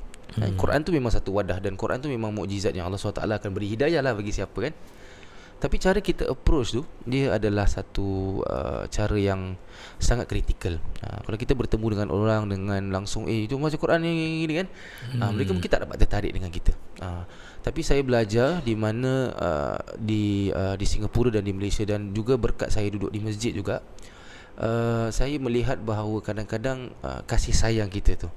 Quran tu memang satu wadah, dan Quran tu memang mukjizat yang Allah SWT akan beri hidayah lah bagi siapa kan. Tapi cara kita approach tu, dia adalah satu cara yang sangat kritikal. Kalau kita bertemu dengan orang dengan langsung itu baca Quran ni kan, mereka mungkin tak dapat tertarik dengan kita. Tapi saya belajar di mana di Singapura dan di Malaysia, dan juga berkat saya duduk di masjid juga, saya melihat bahawa kadang-kadang kasih sayang kita tu,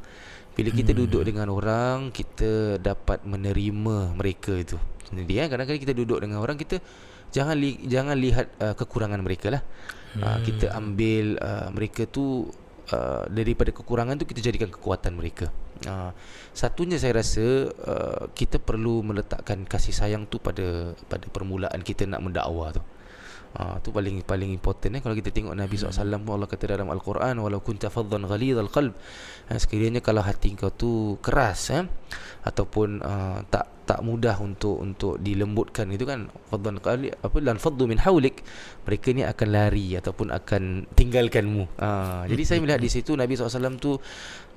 bila kita duduk dengan orang, kita dapat menerima mereka itu sendiri. Kadang-kadang kita duduk dengan orang, kita jangan lihat kekurangan mereka lah. Kita ambil mereka tu, daripada kekurangan tu kita jadikan kekuatan mereka. Satunya saya rasa kita perlu meletakkan kasih sayang tu pada permulaan kita nak mendakwah tu. Tu paling important kalau kita tengok Nabi SAW pun, Allah kata dalam Al-Quran, walau kunta faddan ghalidhal qalb, sekiranya kalau hati kau tu keras ataupun tak mudah untuk dilembutkan, itu kan, faddan qalil lan faddu min haulik, mereka ni akan lari ataupun akan tinggalkanmu. Jadi saya melihat di situ Nabi SAW tu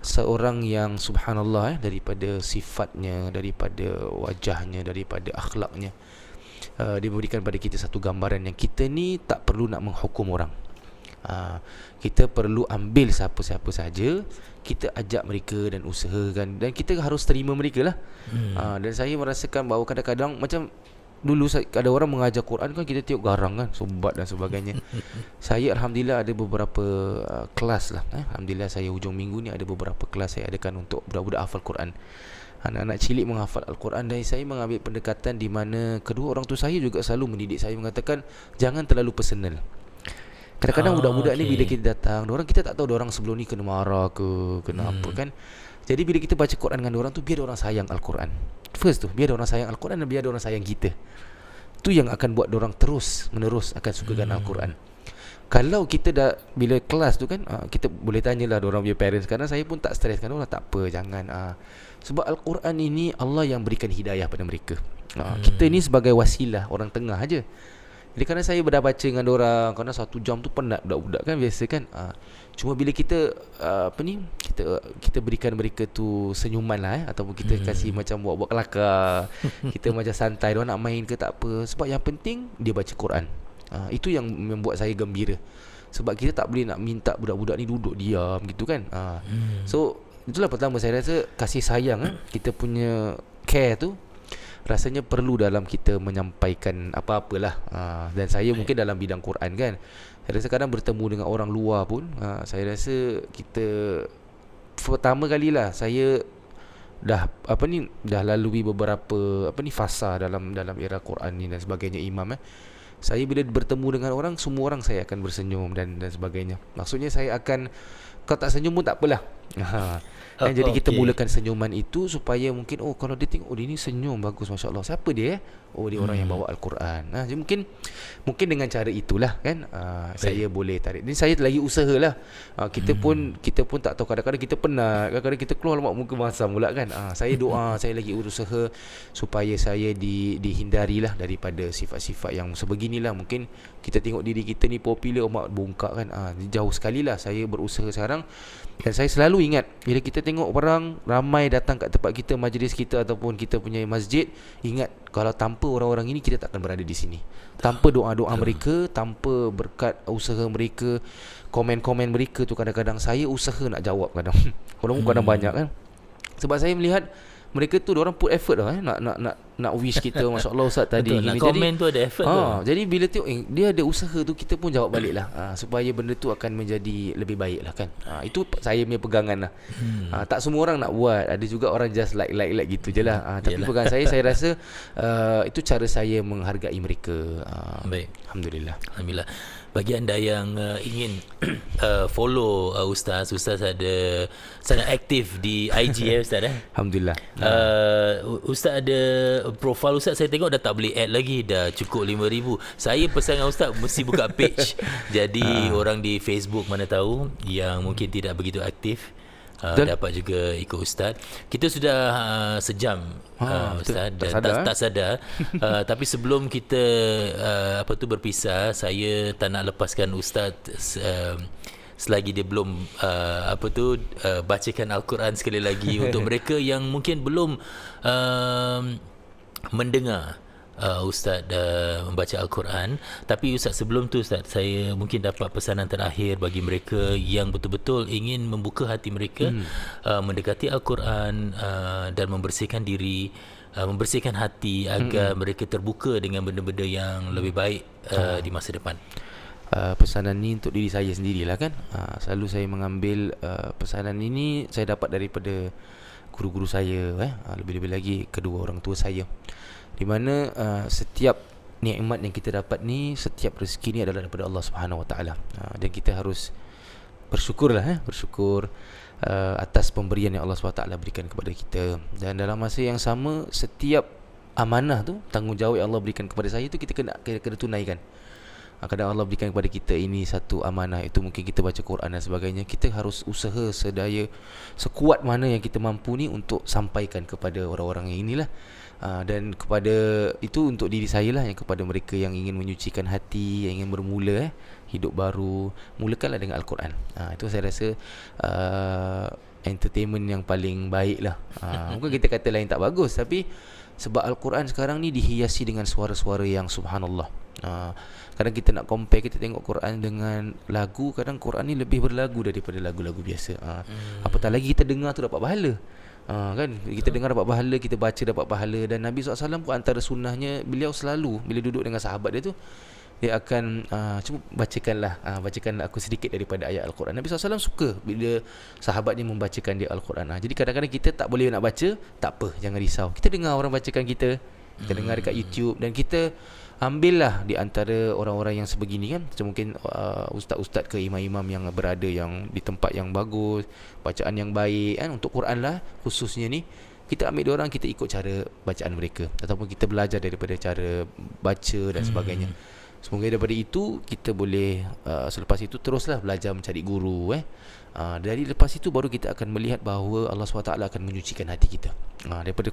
seorang yang subhanallah, daripada sifatnya, daripada wajahnya, daripada akhlaknya, dia memberikan pada kita satu gambaran yang kita ni tak perlu nak menghukum orang. Kita perlu ambil siapa-siapa saja, kita ajak mereka dan usahakan, dan kita harus terima mereka lah. Dan saya merasakan bahawa kadang-kadang macam dulu ada orang mengajar Quran kan, kita tengok garang kan, sobat dan sebagainya. Saya alhamdulillah ada beberapa kelas lah. Alhamdulillah saya hujung minggu ni ada beberapa kelas saya adakan untuk budak-budak hafal Quran, anak-anak cilik menghafal Al-Quran. Dan saya mengambil pendekatan di mana kedua orang tu saya juga selalu mendidik saya, mengatakan jangan terlalu personal. Kadang-kadang budak-budak ni bila kita datang, kita tak tahu orang sebelum ni kena marah ke kena apa kan. Jadi bila kita baca Quran dengan orang tu, biar orang sayang Al-Quran. First tu, biar orang sayang Al-Quran, dan biar orang sayang kita. Tu yang akan buat orang terus menerus akan sukakan Al-Quran. Kalau kita dah bila kelas tu kan, kita boleh tanyalah orang punya parents. Kerana saya pun tak streskan orang, tak apa, jangan. Sebab Al-Quran ini Allah yang berikan hidayah pada mereka. Kita ni sebagai wasilah, orang tengah aja. Jadi kerana saya dah baca dengan orang, kerana 1 jam tu penat budak-budak kan, biasa kan. Cuma bila kita kita berikan mereka tu senyuman lah, ataupun kita kasih macam buat kelakar, kita macam santai, dia nak main ke tak apa. Sebab yang penting dia baca Quran. Itu yang membuat saya gembira. Sebab kita tak boleh nak minta budak-budak ni duduk diam gitu kan. So itulah pertama saya rasa kasih sayang, kita punya care tu rasanya perlu dalam kita menyampaikan apa-apalah. Dan saya mungkin dalam bidang Quran kan, saya rasa kadang bertemu dengan orang luar pun, saya rasa kita pertama kalilah saya dah lalui beberapa fasa dalam era Quran ni dan sebagainya, imam saya bila bertemu dengan orang, semua orang saya akan bersenyum dan sebagainya. Maksudnya saya akan, kau tak senyum pun tak apalah. Jadi kita mulakan senyuman itu supaya mungkin kalau dia tengok dia ni senyum bagus, masya-Allah, siapa dia? Dia orang yang bawa Al-Quran. Jadi mungkin dengan cara itulah kan, saya boleh tarik. Ini saya lagi usahalah. Kita pun tak tahu, kadang-kadang kita penat, kadang-kadang kita keluar lemak muka masam pula kan. Saya doa, saya lagi usaha supaya saya dihindarilah daripada sifat-sifat yang sebeginilah. Mungkin kita tengok diri kita ni popular, mak bongkak kan. Jauh sekali lah saya berusaha sekarang. Dan saya selalu ingat, bila kita tengok orang ramai datang kat tempat kita, majlis kita ataupun kita punya masjid, ingat kalau tanpa orang-orang ini kita tak akan berada di sini. Tanpa doa-doa mereka, tanpa berkat usaha mereka, komen-komen mereka tu kadang-kadang saya usaha nak jawab kadang. Kadang banyak kan. Sebab saya melihat mereka tu orang put effort lah nak wish kita masya-Allah ustaz tadi betul, gini. nak komen tu ada effort tu. Jadi bila tengok dia ada usaha tu, kita pun jawab balik lah, supaya benda tu akan menjadi lebih baik lah kan. Itu saya punya pegangan lah. Tak semua orang nak buat, ada juga orang just like gitu je lah. Tapi pegangan saya rasa itu cara saya menghargai mereka. Baik. Alhamdulillah. Bagi anda yang ingin follow Ustaz ada sangat aktif di IG Ustaz Alhamdulillah. Ustaz ada profil Ustaz, saya tengok dah tak boleh add lagi, dah cukup 5,000. Saya pesan dengan Ustaz mesti buka page. Jadi orang di Facebook mana tahu yang mungkin tidak begitu aktif dapat juga ikut Ustaz. Kita sudah sejam Ustaz, tak sadar. Tapi sebelum kita berpisah, saya tak nak lepaskan Ustaz selagi dia belum bacakan Al-Quran sekali lagi untuk mereka yang mungkin belum mendengar Ustaz membaca Al-Quran. Tapi Ustaz, sebelum tu Ustaz, saya mungkin dapat pesanan terakhir bagi mereka yang betul-betul ingin membuka hati mereka mendekati Al-Quran dan membersihkan diri, membersihkan hati agar mereka terbuka dengan benda-benda yang lebih baik di masa depan. Pesanan ni untuk diri saya sendirilah kan. Selalu saya mengambil pesanan ini saya dapat daripada guru-guru saya, lebih-lebih lagi kedua orang tua saya, di mana setiap nikmat yang kita dapat ni, setiap rezeki ni adalah daripada Allah Subhanahu Wa Taala, dan kita harus bersyukurlah, bersyukur atas pemberian yang Allah Subhanahu Wa Taala berikan kepada kita. Dan dalam masa yang sama, setiap amanah tu, tanggungjawab yang Allah berikan kepada saya tu, kita kena tunaikan. Kadang Allah berikan kepada kita ini satu amanah, itu mungkin kita baca Quran dan sebagainya, kita harus usaha sedaya, sekuat mana yang kita mampu ni untuk sampaikan kepada orang-orang yang inilah. Dan kepada itu untuk diri saya lah, yang kepada mereka yang ingin menyucikan hati, yang ingin bermula hidup baru, mulakanlah dengan Al-Quran. Itu saya rasa entertainment yang paling baik lah. Mungkin kita kata lain tak bagus, tapi sebab Al-Quran sekarang ni dihiasi dengan suara-suara yang subhanallah. Kadang kita nak compare, kita tengok Quran dengan lagu, kadang Quran ni lebih berlagu daripada lagu-lagu biasa. Apatah lagi kita dengar tu dapat pahala. Kan, kita dengar dapat pahala, kita baca dapat pahala. Dan Nabi SAW pun antara sunnahnya, beliau selalu bila duduk dengan sahabat dia tu, dia akan cuba bacakanlah aku sedikit daripada ayat Al-Quran. Nabi SAW suka bila sahabat dia membacakan dia Al-Quran. Jadi kadang-kadang kita tak boleh nak baca, tak apa, jangan risau, kita dengar orang bacakan kita dengar dekat YouTube, dan kita ambillah di antara orang-orang yang sebegini kan. Macam mungkin ustaz-ustaz ke imam-imam yang berada yang di tempat yang bagus, bacaan yang baik kan, untuk Quran lah khususnya ni, kita ambil diorang, kita ikut cara bacaan mereka, ataupun kita belajar daripada cara baca dan sebagainya. Semoga daripada itu kita boleh selepas itu teruslah belajar mencari guru. Dari lepas itu baru kita akan melihat bahawa Allah SWT akan menyucikan hati kita. Daripada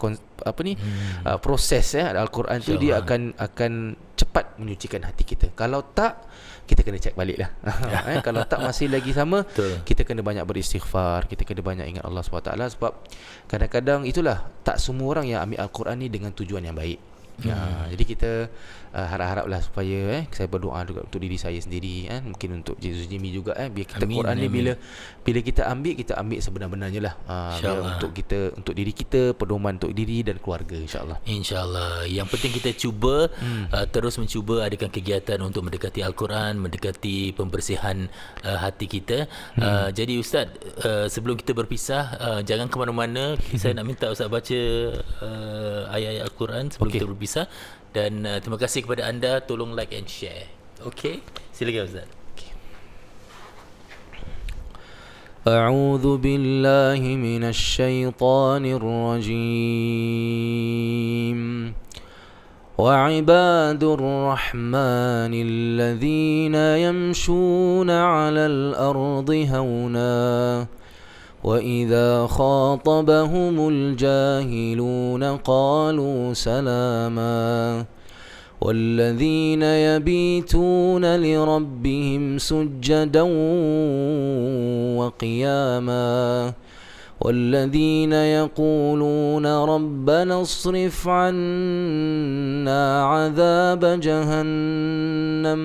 proses Al-Quran tu, dia akan cepat menyucikan hati kita. Kalau tak, kita kena cek balik lah. Kalau tak masih lagi sama, kita kena banyak beristighfar, kita kena banyak ingat Allah SWT. Sebab kadang-kadang itulah, tak semua orang yang ambil Al-Quran ni dengan tujuan yang baik. Jadi kita harap-haraplah supaya saya berdoa juga untuk diri saya sendiri, mungkin untuk Jesus Jimmy juga, biar kita Quran ni bila kita ambil sebenar-benarnya lah, biar untuk diri kita, pedoman untuk diri dan keluarga, insya-Allah. Yang penting kita cuba terus mencuba adakan kegiatan untuk mendekati Al-Quran, mendekati pembersihan hati kita. Jadi Ustaz, sebelum kita berpisah, jangan ke mana-mana. Saya nak minta Ustaz baca ayat-ayat Al-Quran sebelum kita berpisah. Dan terima kasih kepada anda. Tolong like and share. Okey, silakan Ustaz. A'udzu billahi minasy syaithanir rajim. Wa ibadur rahmanil ladzina yamshuna 'alal ardi hauna وَإِذَا خَاطَبَهُمُ الْجَاهِلُونَ قَالُوا سَلَامًا وَالَّذِينَ يَبِيتُونَ لِرَبِّهِمْ سُجَّدًا وَقِيَامًا وَالَّذِينَ يَقُولُونَ رَبَّنَا اصْرِفْ عَنَّا عَذَابَ جَهَنَّمَ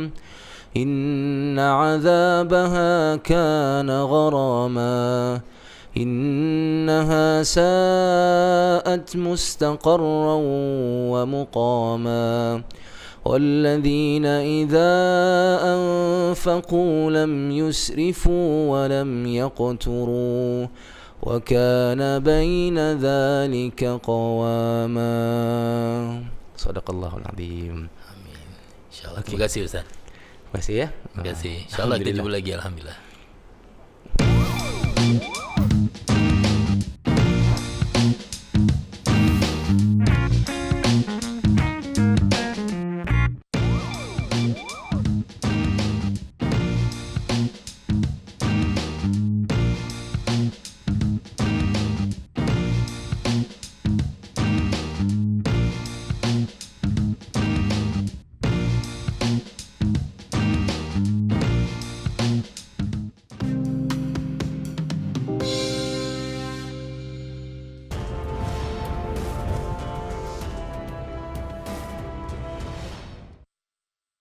إِنَّ عَذَابَهَا كَانَ غَرَامًا إنها ساءت مستقرا ومقاما والذين إذا أنفقوا لم يسرفوا ولم يقتروا وكان بين ذلك قواما. صدق الله العظيم. Amin. InsyaAllah. Terima kasih Ustaz. Terima kasih ya. Terima kasih. InsyaAllah kita jumpa lagi. Alhamdulillah.